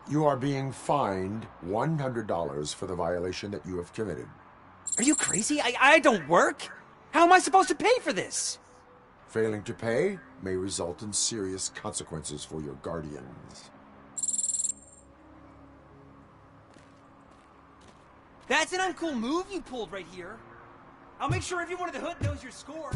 You are being fined $100 for the violation that you have committed. Are you crazy? I don't work. How am I supposed to pay for this? Failing to pay may result in serious consequences for your guardians. That's an uncool move you pulled right here. I'll make sure everyone in the hood knows your score.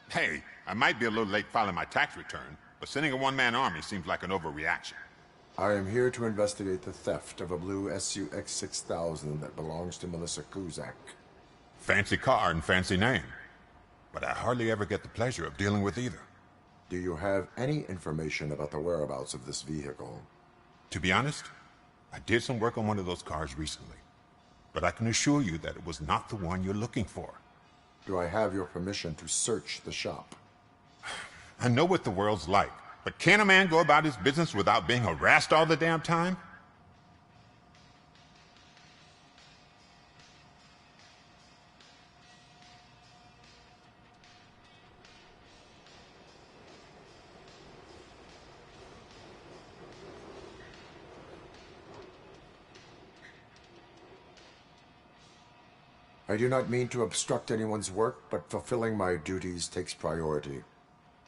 Hey, I might be a little late filing my tax return, but sending a one-man army seems like an overreaction. I am here to investigate the theft of a blue SUX 6000 that belongs to Melissa Kuzak. Fancy car and fancy name, but I hardly ever get the pleasure of dealing with either. Do you have any information about the whereabouts of this vehicle? To be honest, I did some work on one of those cars recently, but I can assure you that it was not the one you're looking for. Do I have your permission to search the shop? I know what the world's like, but can a man go about his business without being harassed all the damn time? I do not mean to obstruct anyone's work, but fulfilling my duties takes priority.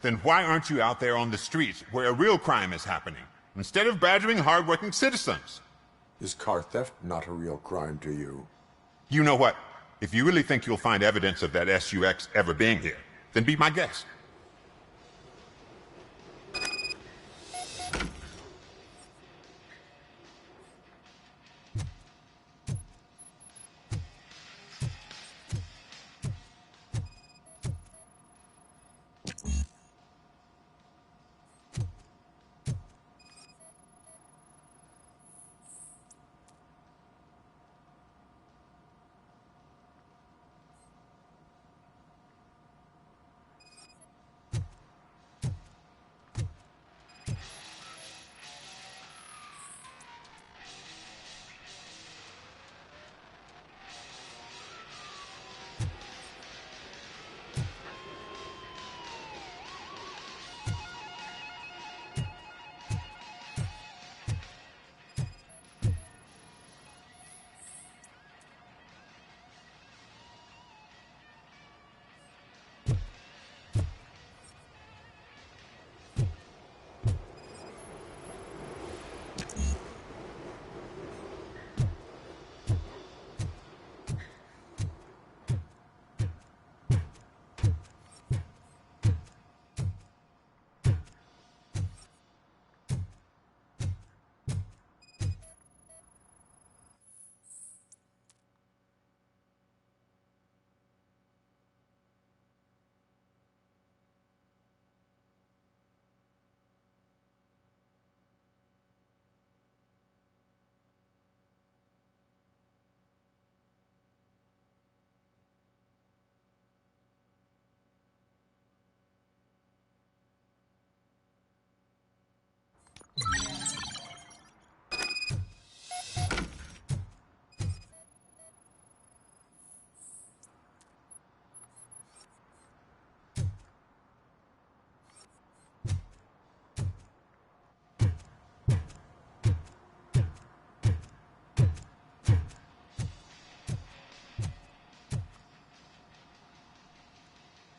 Then why aren't you out there on the streets where a real crime is happening, instead of badgering hardworking citizens? Is car theft not a real crime to you? You know what? If you really think you'll find evidence of that SUX ever being here, then be my guest.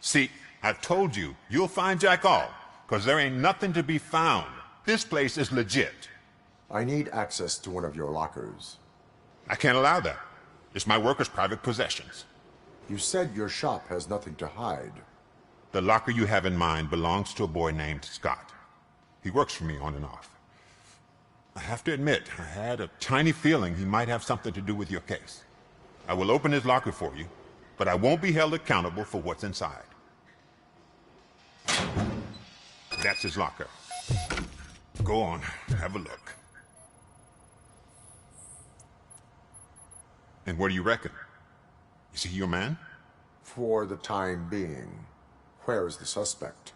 See, I told you, you'll find Jack all, because there ain't nothing to be found. This place is legit. I need access to one of your lockers. I can't allow that. It's my workers' private possessions. You said your shop has nothing to hide. The locker you have in mind belongs to a boy named Scott. He works for me on and off. I have to admit, I had a tiny feeling he might have something to do with your case. I will open his locker for you, but I won't be held accountable for what's inside. That's his locker. Go on, have a look. And what do you reckon? Is he your man? For the time being. Where is the suspect?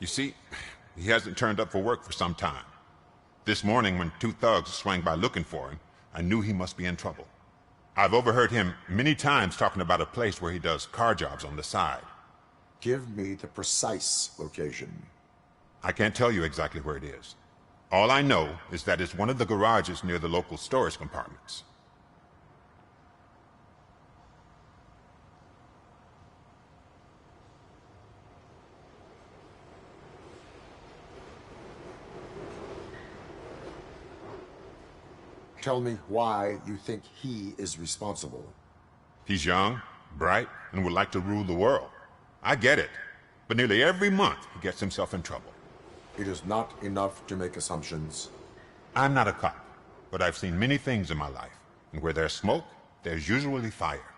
You see, he hasn't turned up for work for some time. This morning, when 2 thugs swang by looking for him, I knew he must be in trouble. I've overheard him many times talking about a place where he does car jobs on the side. Give me the precise location. I can't tell you exactly where it is. All I know is that it's one of the garages near the local storage compartments. Tell me why you think he is responsible. He's young, bright, and would like to rule the world. I get it. But nearly every month, he gets himself in trouble. It is not enough to make assumptions. I'm not a cop, but I've seen many things in my life. And where there's smoke, there's usually fire.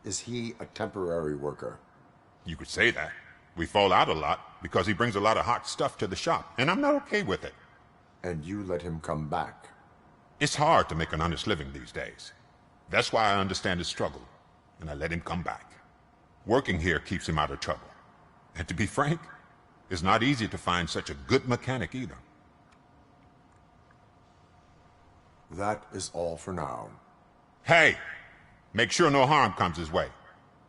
Is he a temporary worker? You could say that. We fall out a lot because he brings a lot of hot stuff to the shop, and I'm not okay with it. And you let him come back? It's hard to make an honest living these days. That's why I understand his struggle, and I let him come back. Working here keeps him out of trouble. And to be frank, it's not easy to find such a good mechanic either. That is all for now. Hey! Make sure no harm comes his way.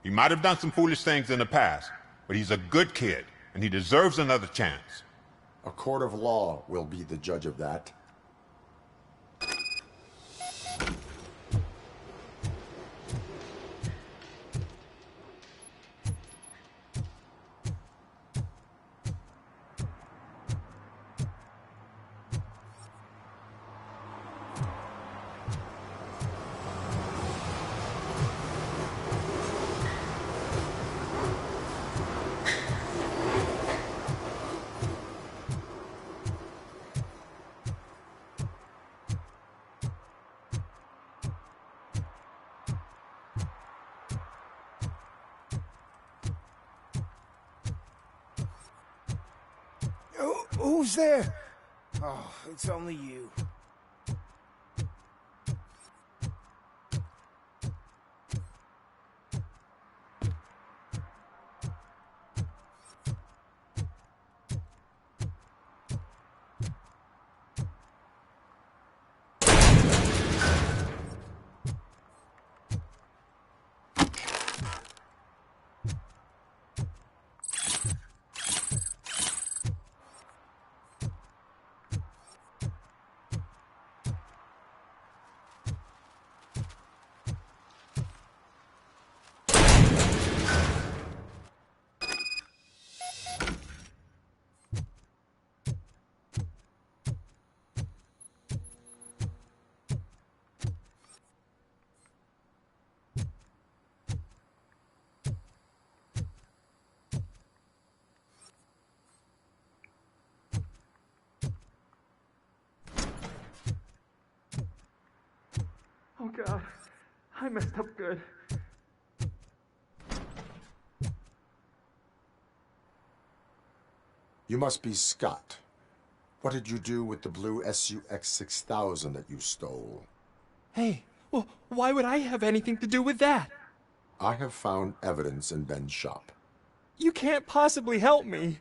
He might have done some foolish things in the past, but he's a good kid, and he deserves another chance. A court of law will be the judge of that. Who's there? Oh, it's only you. Oh God, I messed up good. You must be Scott. What did you do with the blue SUX 6000 that you stole? Hey, well, why would I have anything to do with that? I have found evidence in Ben's shop. You can't possibly help me.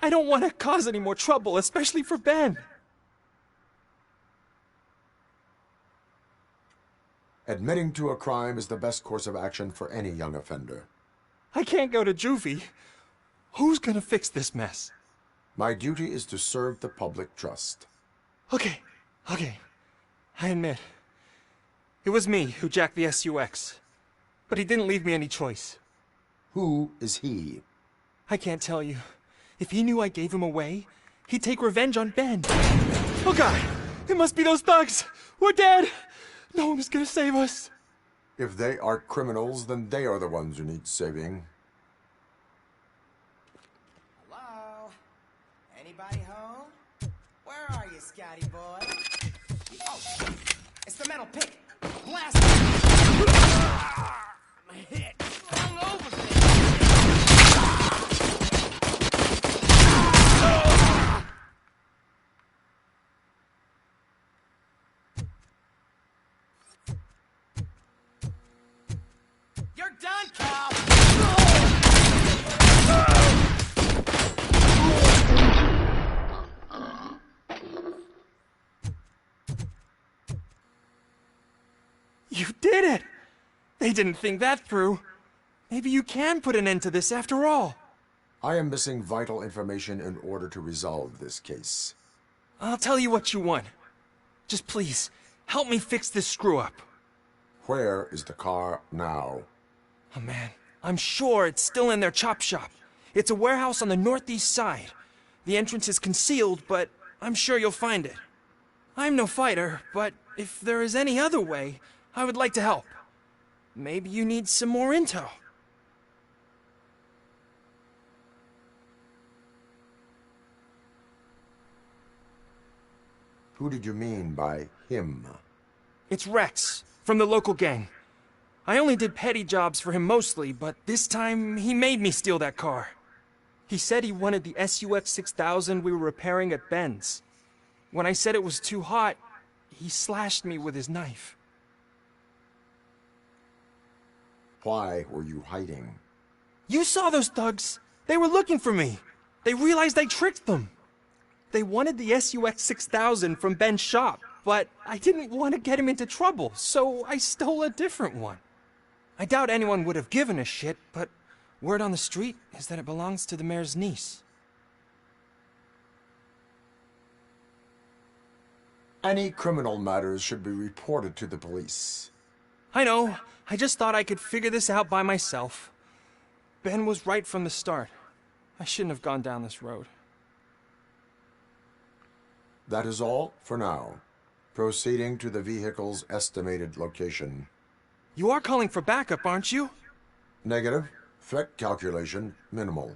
I don't want to cause any more trouble, especially for Ben. Admitting to a crime is the best course of action for any young offender. I can't go to juvie. Who's gonna fix this mess? My duty is to serve the public trust. Okay. I admit. It was me who jacked the SUX. but he didn't leave me any choice. Who is he? I can't tell you. If he knew I gave him away, he'd take revenge on Ben. Oh God! It must be those thugs! We're dead! No one is gonna save us. If they are criminals, then they are the ones who need saving. Hello? Anybody home? Where are you, Scotty boy? Oh, it's the metal pig. Blast it! My head all over me. You're done, Cal! You did it! They didn't think that through. Maybe you can put an end to this after all. I am missing vital information in order to resolve this case. I'll tell you what you want. Just please, help me fix this screw-up. Where is the car now? Oh man, I'm sure it's still in their chop shop. It's a warehouse on the northeast side. The entrance is concealed, but I'm sure you'll find it. I'm no fighter, but if there is any other way, I would like to help. Maybe you need some more intel. Who did you mean by him? It's Rex, from the local gang. I only did petty jobs for him mostly, but this time he made me steal that car. He said he wanted the SUX 6000 we were repairing at Ben's. When I said it was too hot, he slashed me with his knife. Why were you hiding? You saw those thugs. They were looking for me. They realized I tricked them. They wanted the SUX 6000 from Ben's shop, but I didn't want to get him into trouble, so I stole a different one. I doubt anyone would have given a shit, but word on the street is that it belongs to the mayor's niece. Any criminal matters should be reported to the police. I know. I just thought I could figure this out by myself. Ben was right from the start. I shouldn't have gone down this road. That is all for now. Proceeding to the vehicle's estimated location. You are calling for backup, aren't you? Negative. Threat calculation minimal.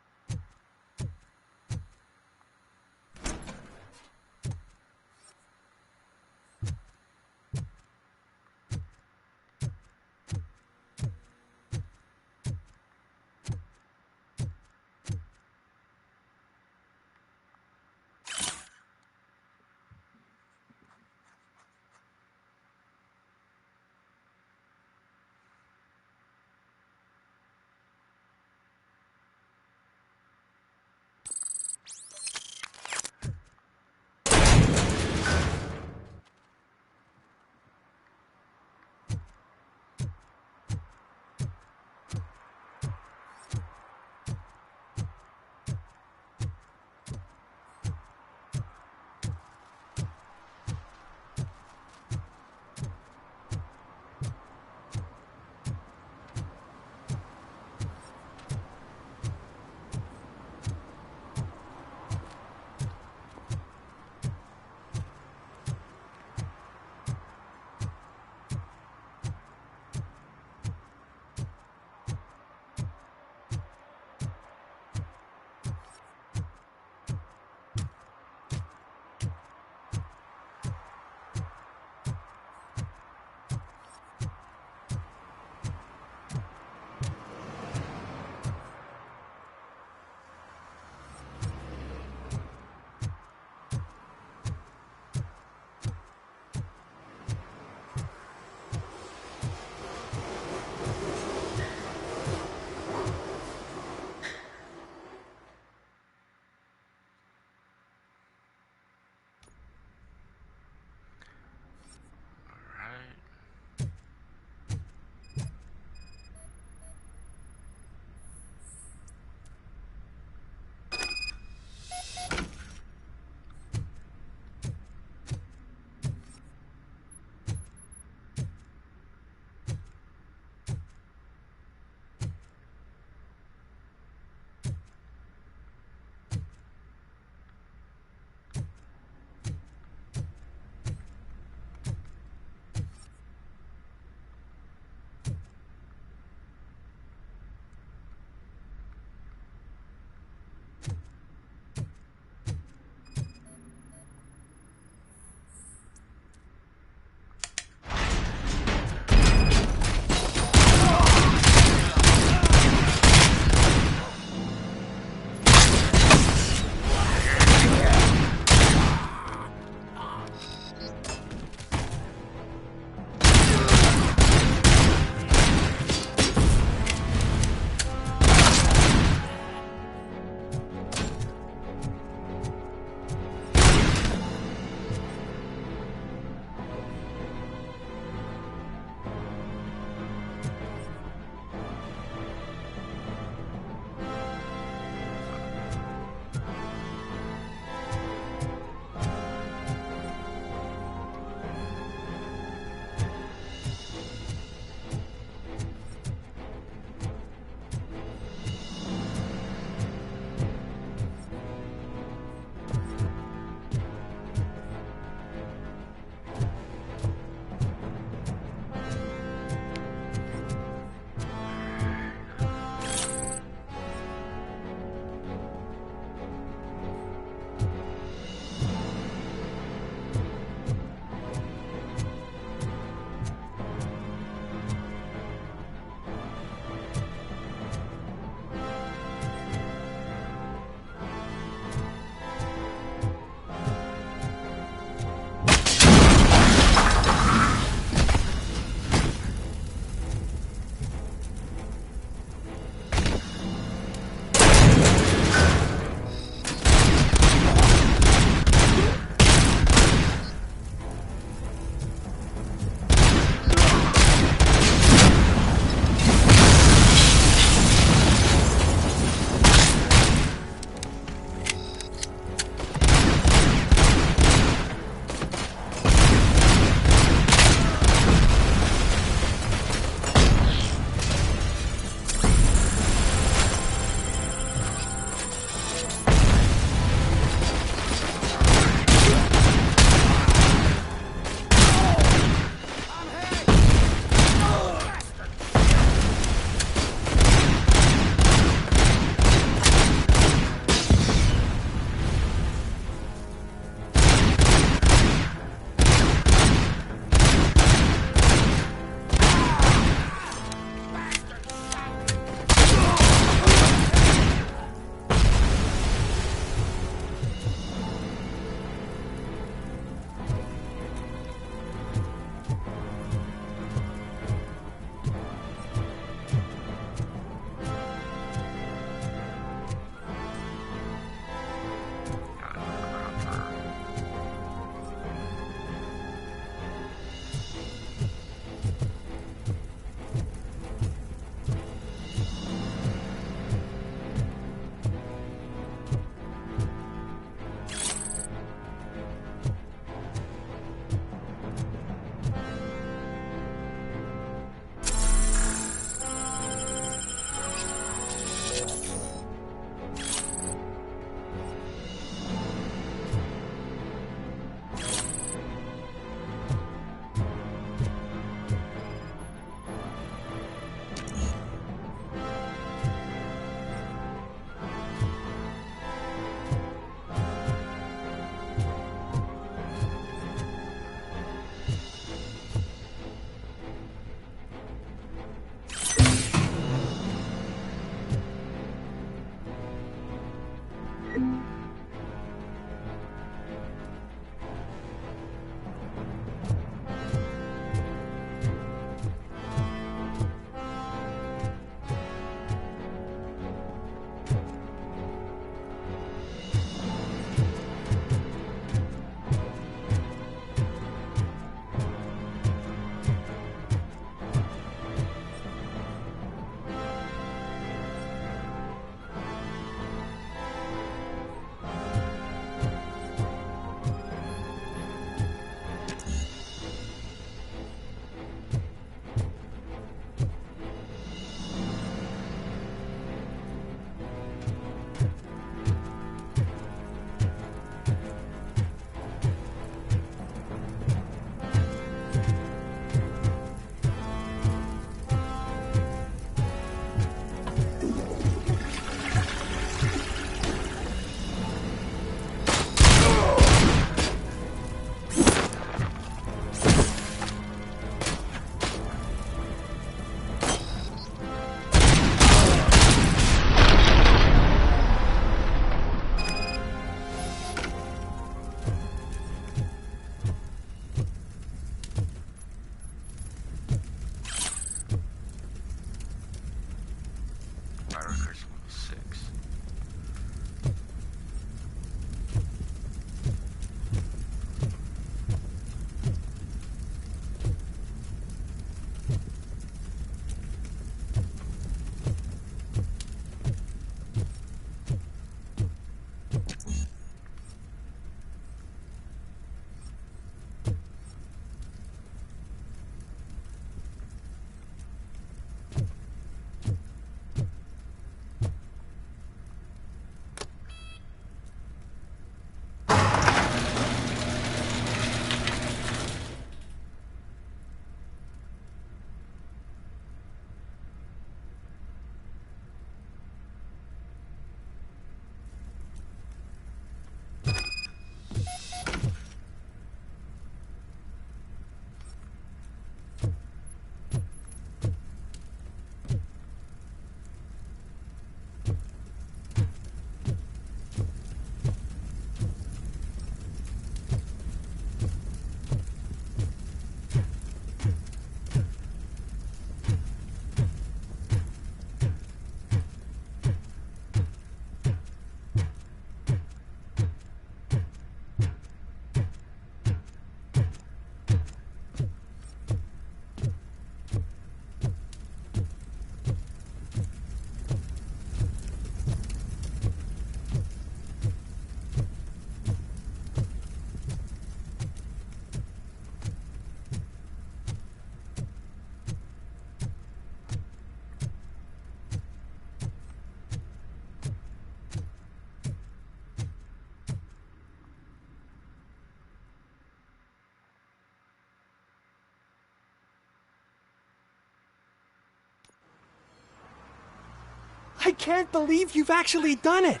I can't believe you've actually done it!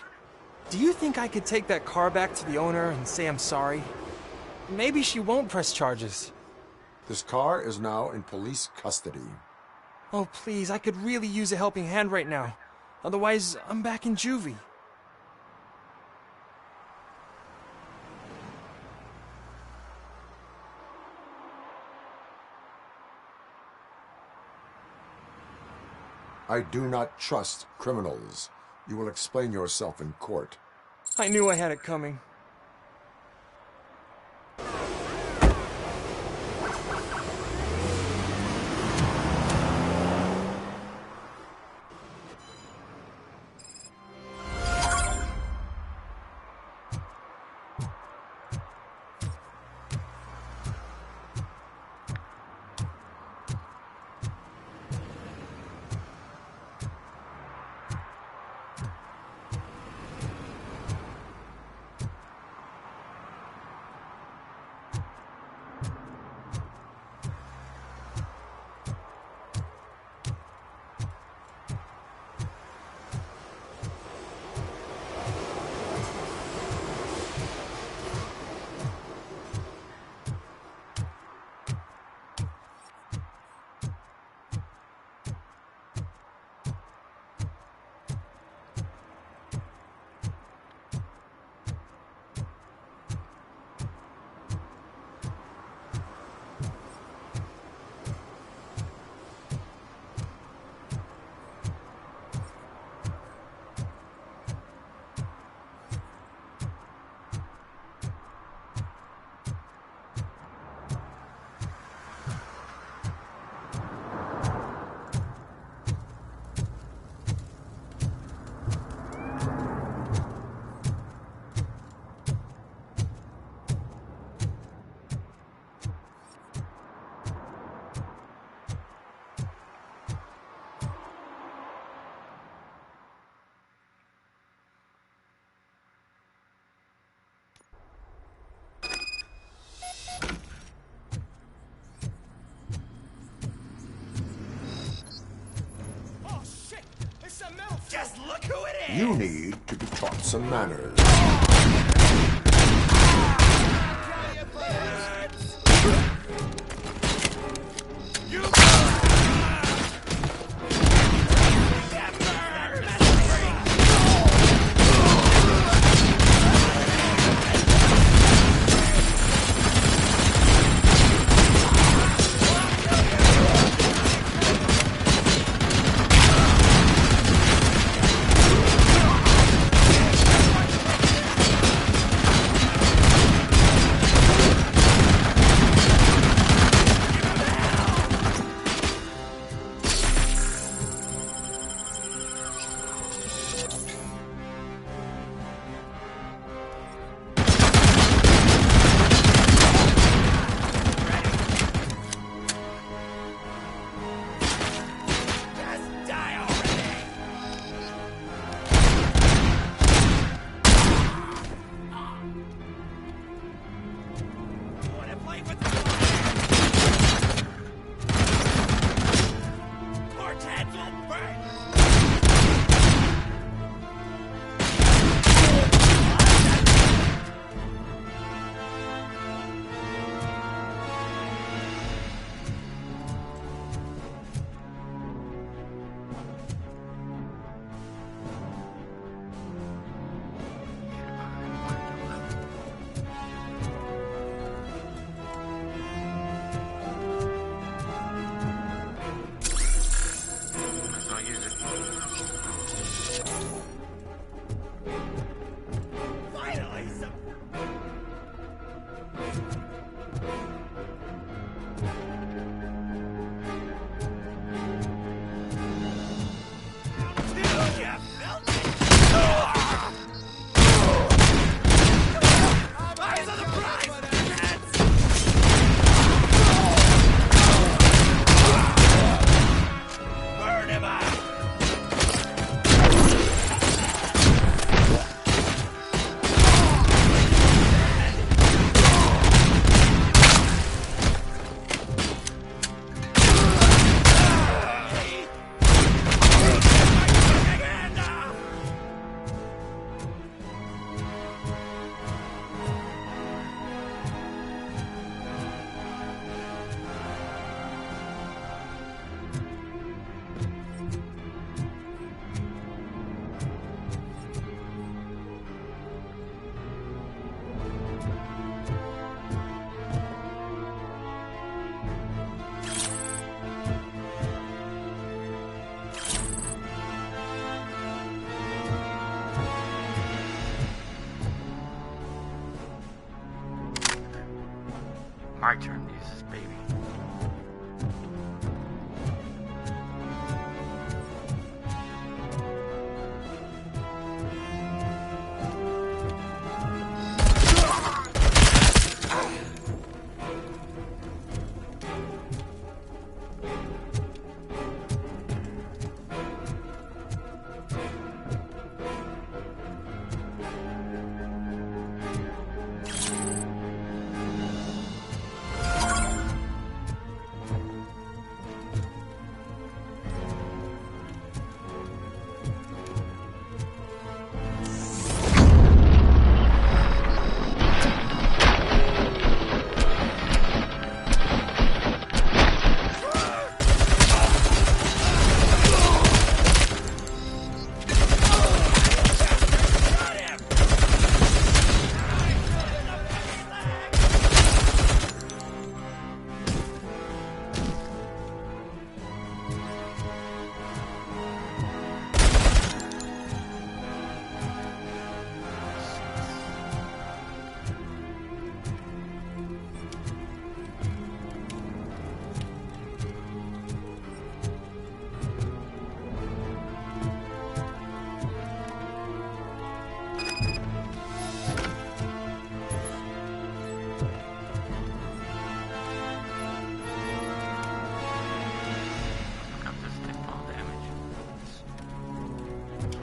Do you think I could take that car back to the owner and say I'm sorry? Maybe she won't press charges. This car is now in police custody. Oh, please, I could really use a helping hand right now. Otherwise, I'm back in juvie. I do not trust criminals. You will explain yourself in court. I knew I had it coming. Just look who it is! You need to be taught some manners.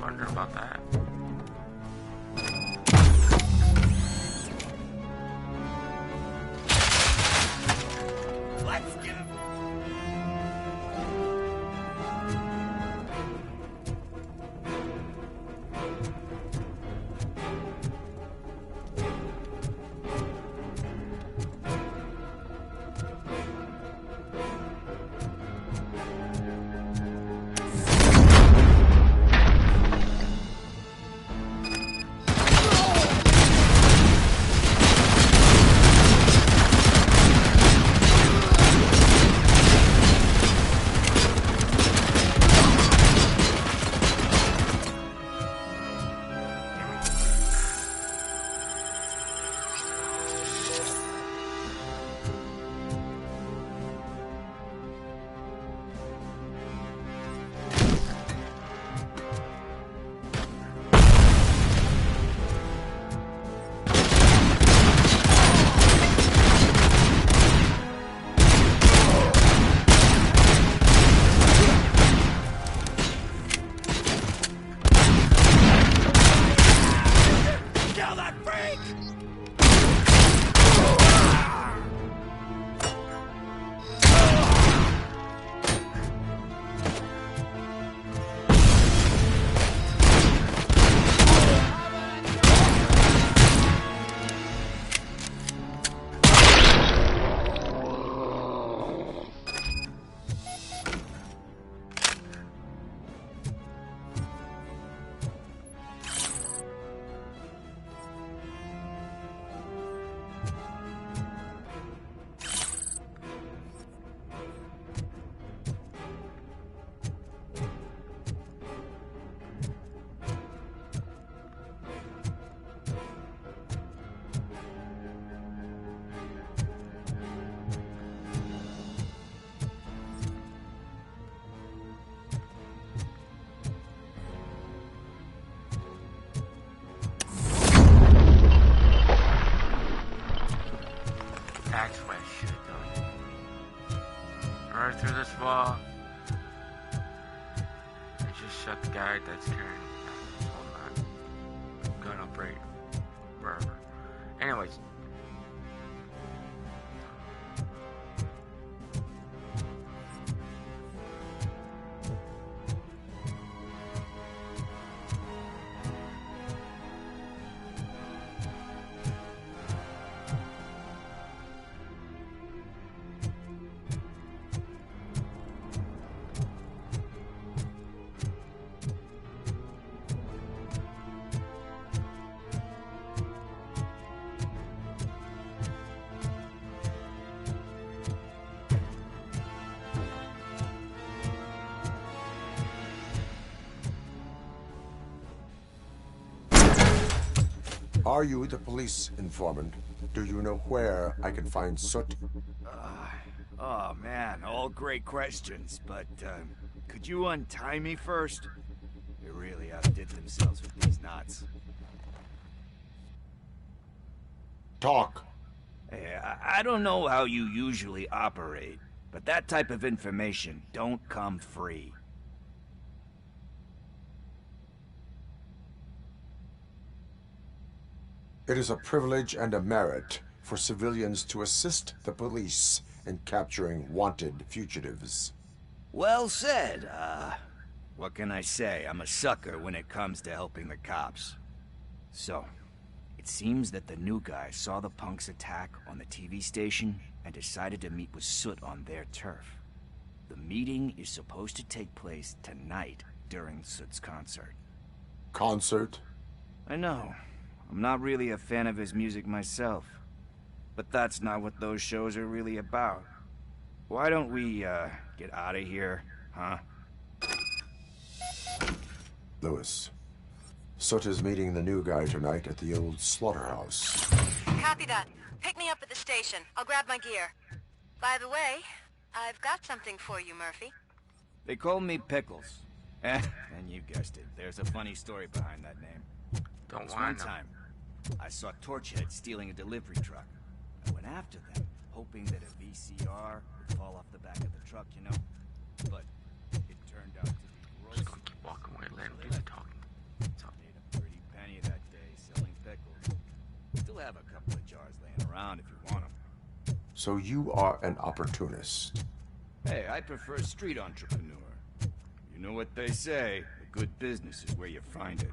wondering about that. Let's get him! That's what I should have done. Right through this wall. And just shut the guy that's carrying that gun operate wherever. Anyways. Are you the police informant? Do you know where I can find Soot? Oh man, all great questions, but could you untie me first? They really outdid themselves with these knots. Talk. Hey, I don't know how you usually operate, but that type of information don't come free. It is a privilege and a merit for civilians to assist the police in capturing wanted fugitives. Well said. What can I say? I'm a sucker when it comes to helping the cops. So, it seems that the new guy saw the punks attack on the TV station and decided to meet with Soot on their turf. The meeting is supposed to take place tonight during Soot's concert. Concert? I know. I'm not really a fan of his music myself. But that's not what those shows are really about. Why don't we, get out of here, huh? Lewis. Soot is meeting the new guy tonight at the old slaughterhouse. Copy that. Pick me up at the station. I'll grab my gear. By the way, I've got something for you, Murphy. They call me Pickles. And you guessed it, there's a funny story behind that name. Don't one time, I saw Torchhead stealing a delivery truck. I went after them, hoping that a VCR would fall off the back of the truck, you know? But it turned out to be gross. Just gonna keep walking away, let him do the talking. around if you want them. So you are an opportunist. Hey, I prefer street entrepreneur. You know what they say, a good business is where you find it.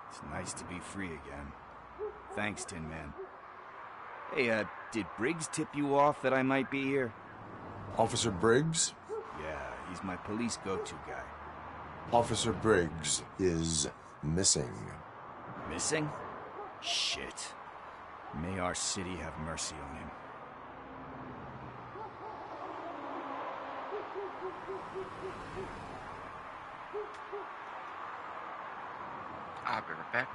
It's nice to be free again. Thanks, Tin Man. Hey, did Briggs tip you off that I might be here? Officer Briggs? Yeah, he's my police go-to guy. Officer Briggs is missing. Missing? Shit. May our city have mercy on him. I'll be right back.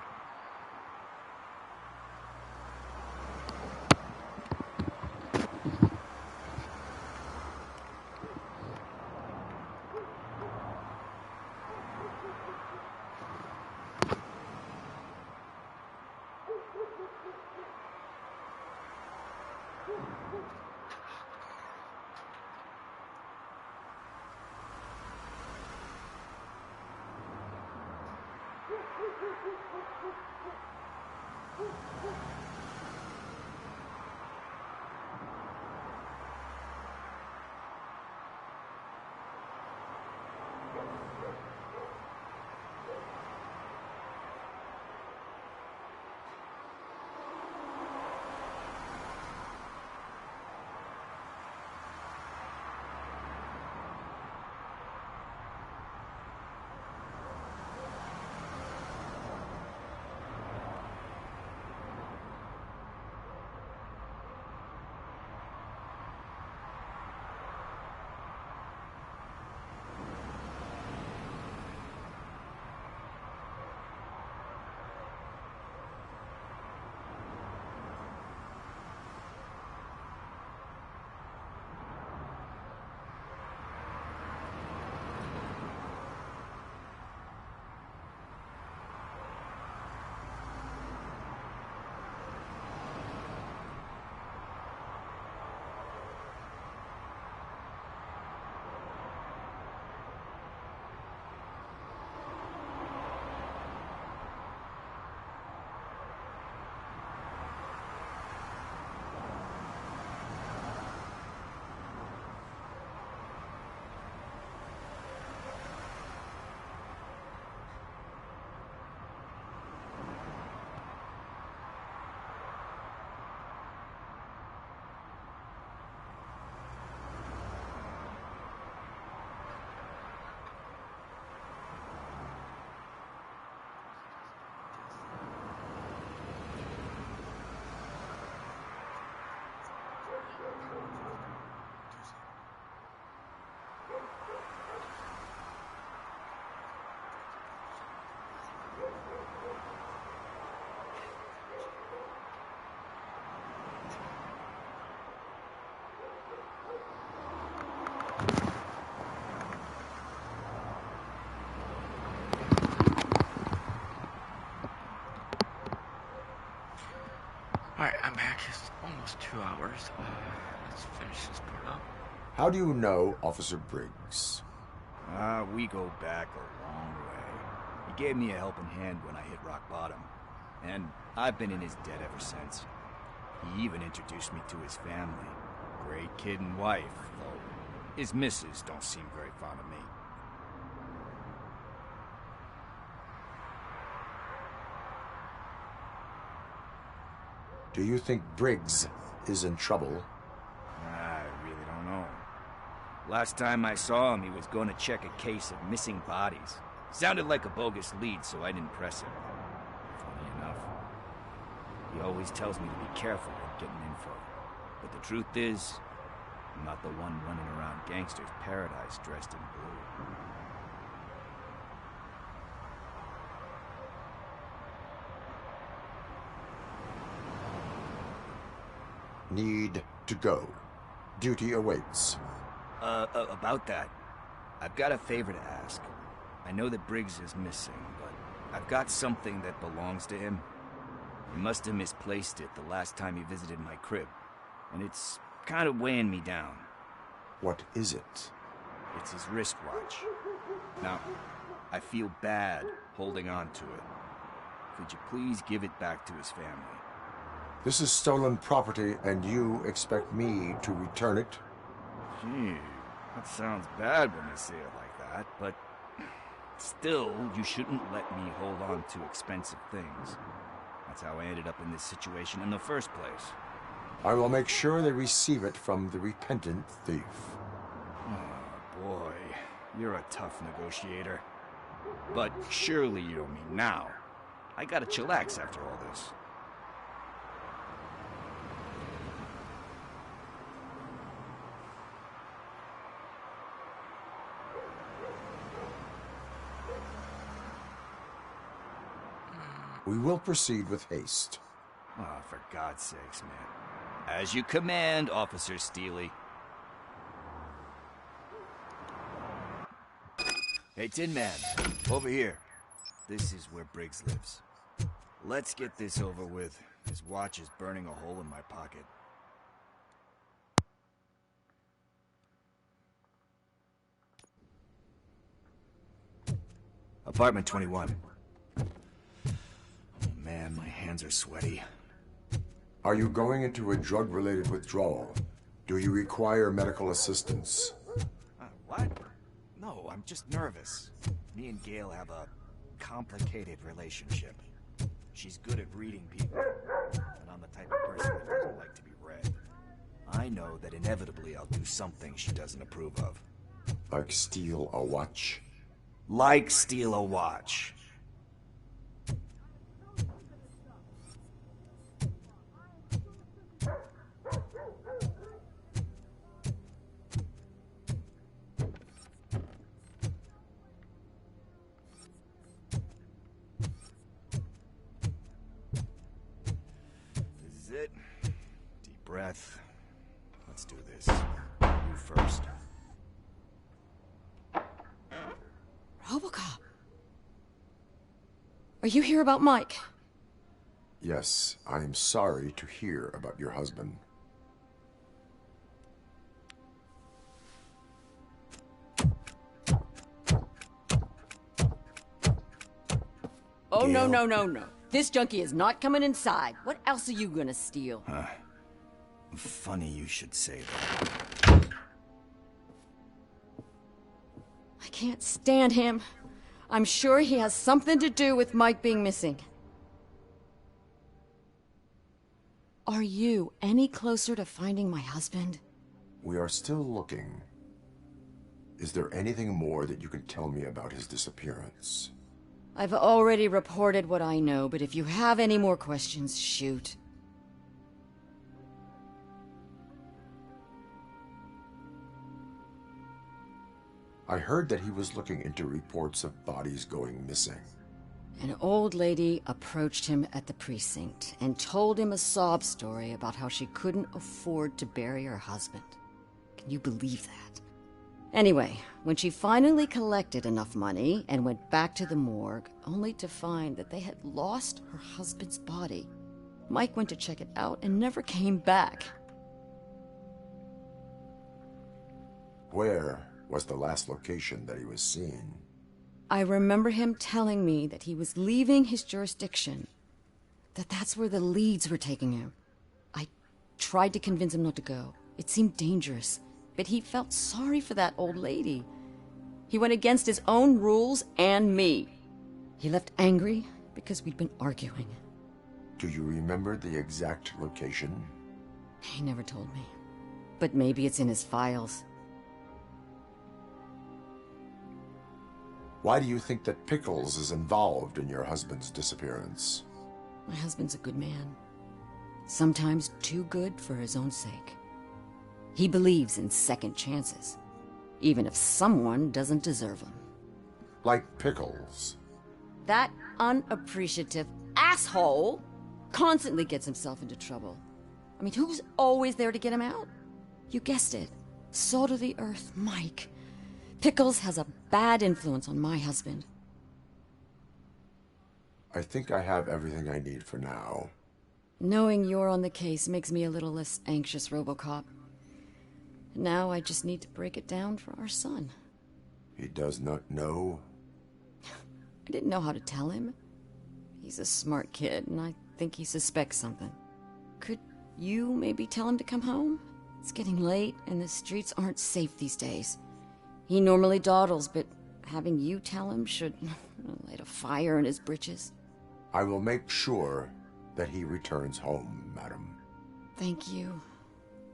Alright, I'm back. It's almost 2 hours. Let's finish this part up. How do you know Officer Briggs? We go back a long way. He gave me a helping hand when I hit rock bottom. And I've been in his debt ever since. He even introduced me to his family. Great kid and wife, though his missus don't seem very fond of me. Do you think Briggs is in trouble? I really don't know. Last time I saw him, he was going to check a case of missing bodies. Sounded like a bogus lead, so I didn't press him. Funny enough. He always tells me to be careful when getting info. But the truth is, I'm not the one running around gangster's paradise dressed in blue. Need to go. Duty awaits. About that, I've got a favor to ask. I know that Briggs is missing, but I've got something that belongs to him. He must have misplaced it the last time he visited my crib, and it's kind of weighing me down. What is it? It's his wristwatch. Now, I feel bad holding on to it. Could you please give it back to his family? This is stolen property, and you expect me to return it? Gee, that sounds bad when you say it like that, but still, you shouldn't let me hold on to expensive things. That's how I ended up in this situation in the first place. I will make sure they receive it from the repentant thief. Oh, boy. You're a tough negotiator. But surely you don't mean now. I gotta chillax after all this. We will proceed with haste. Oh, for God's sakes, man. As you command, Officer Steely. Hey, Tin Man, over here. This is where Briggs lives. Let's get this over with. His watch is burning a hole in my pocket. Apartment 21. Man, my hands are sweaty. Are you going into a drug-related withdrawal? Do you require medical assistance? What? No, I'm just nervous. Me and Gail have a complicated relationship. She's good at reading people, and I'm the type of person that doesn't like to be read. I know that inevitably I'll do something she doesn't approve of. Like steal a watch? Like steal a watch. It. Deep breath. Let's do this. You first. RoboCop. Are you here about Mike? Yes, I am sorry to hear about your husband. Oh, Gail. No. This junkie is not coming inside. What else are you gonna steal? Funny you should say that. I can't stand him. I'm sure he has something to do with Mike being missing. Are you any closer to finding my husband? We are still looking. Is there anything more that you can tell me about his disappearance? I've already reported what I know, but if you have any more questions, shoot. I heard that he was looking into reports of bodies going missing. An old lady approached him at the precinct and told him a sob story about how she couldn't afford to bury her husband. Can you believe that? Anyway, when she finally collected enough money and went back to the morgue, only to find that they had lost her husband's body, Mike went to check it out and never came back. Where was the last location that he was seen? I remember him telling me that he was leaving his jurisdiction, that's where the leads were taking him. I tried to convince him not to go. It seemed dangerous, but he felt sorry for that old lady. He went against his own rules and me. He left angry because we'd been arguing. Do you remember the exact location? He never told me, but maybe it's in his files. Why do you think that Pickles is involved in your husband's disappearance? My husband's a good man. sometimes too good for his own sake. He believes in second chances, even if someone doesn't deserve them. Like Pickles. That unappreciative asshole constantly gets himself into trouble. I mean, who's always there to get him out? You guessed it. Salt of the earth, Mike. Pickles has a bad influence on my husband. I think I have everything I need for now. Knowing you're on the case makes me a little less anxious, RoboCop. Now I just need to break it down for our son. He does not know? I didn't know how to tell him. He's a smart kid, and I think he suspects something. Could you maybe tell him to come home? It's getting late, and the streets aren't safe these days. He normally dawdles, but having you tell him should light a fire in his britches. I will make sure that he returns home, madam. Thank you.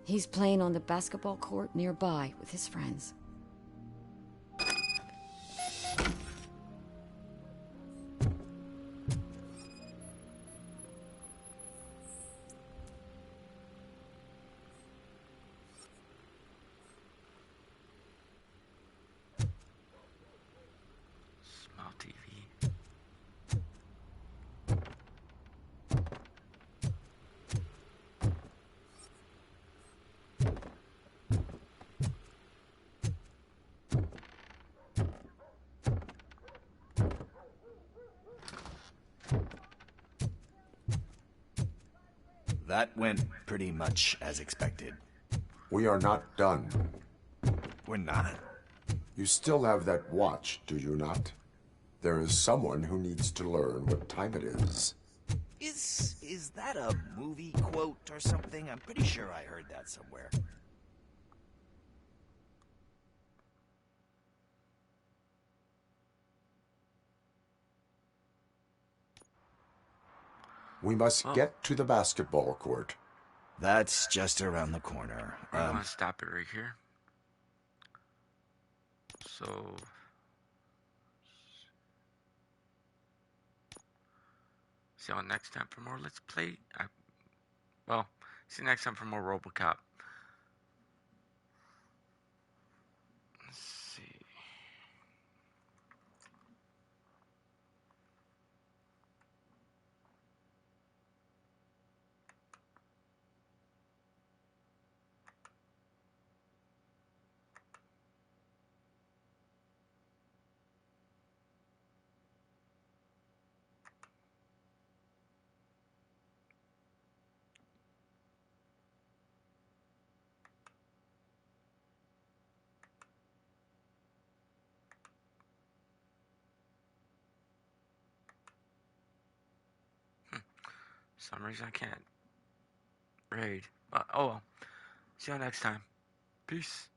He's playing on the basketball court nearby with his friends. Small TV. That went pretty much as expected. We are not done. We're not? You still have that watch, do you not? There is someone who needs to learn what time it is. Is that a movie quote or something? I'm pretty sure I heard that somewhere. We must get to the basketball court. That's just around the corner. I'm gonna stop it right here. So, see you next time for more Let's Play. Well, see you next time for more RoboCop. Let's see. For some reason I can't raid. Oh well. See you next time. Peace.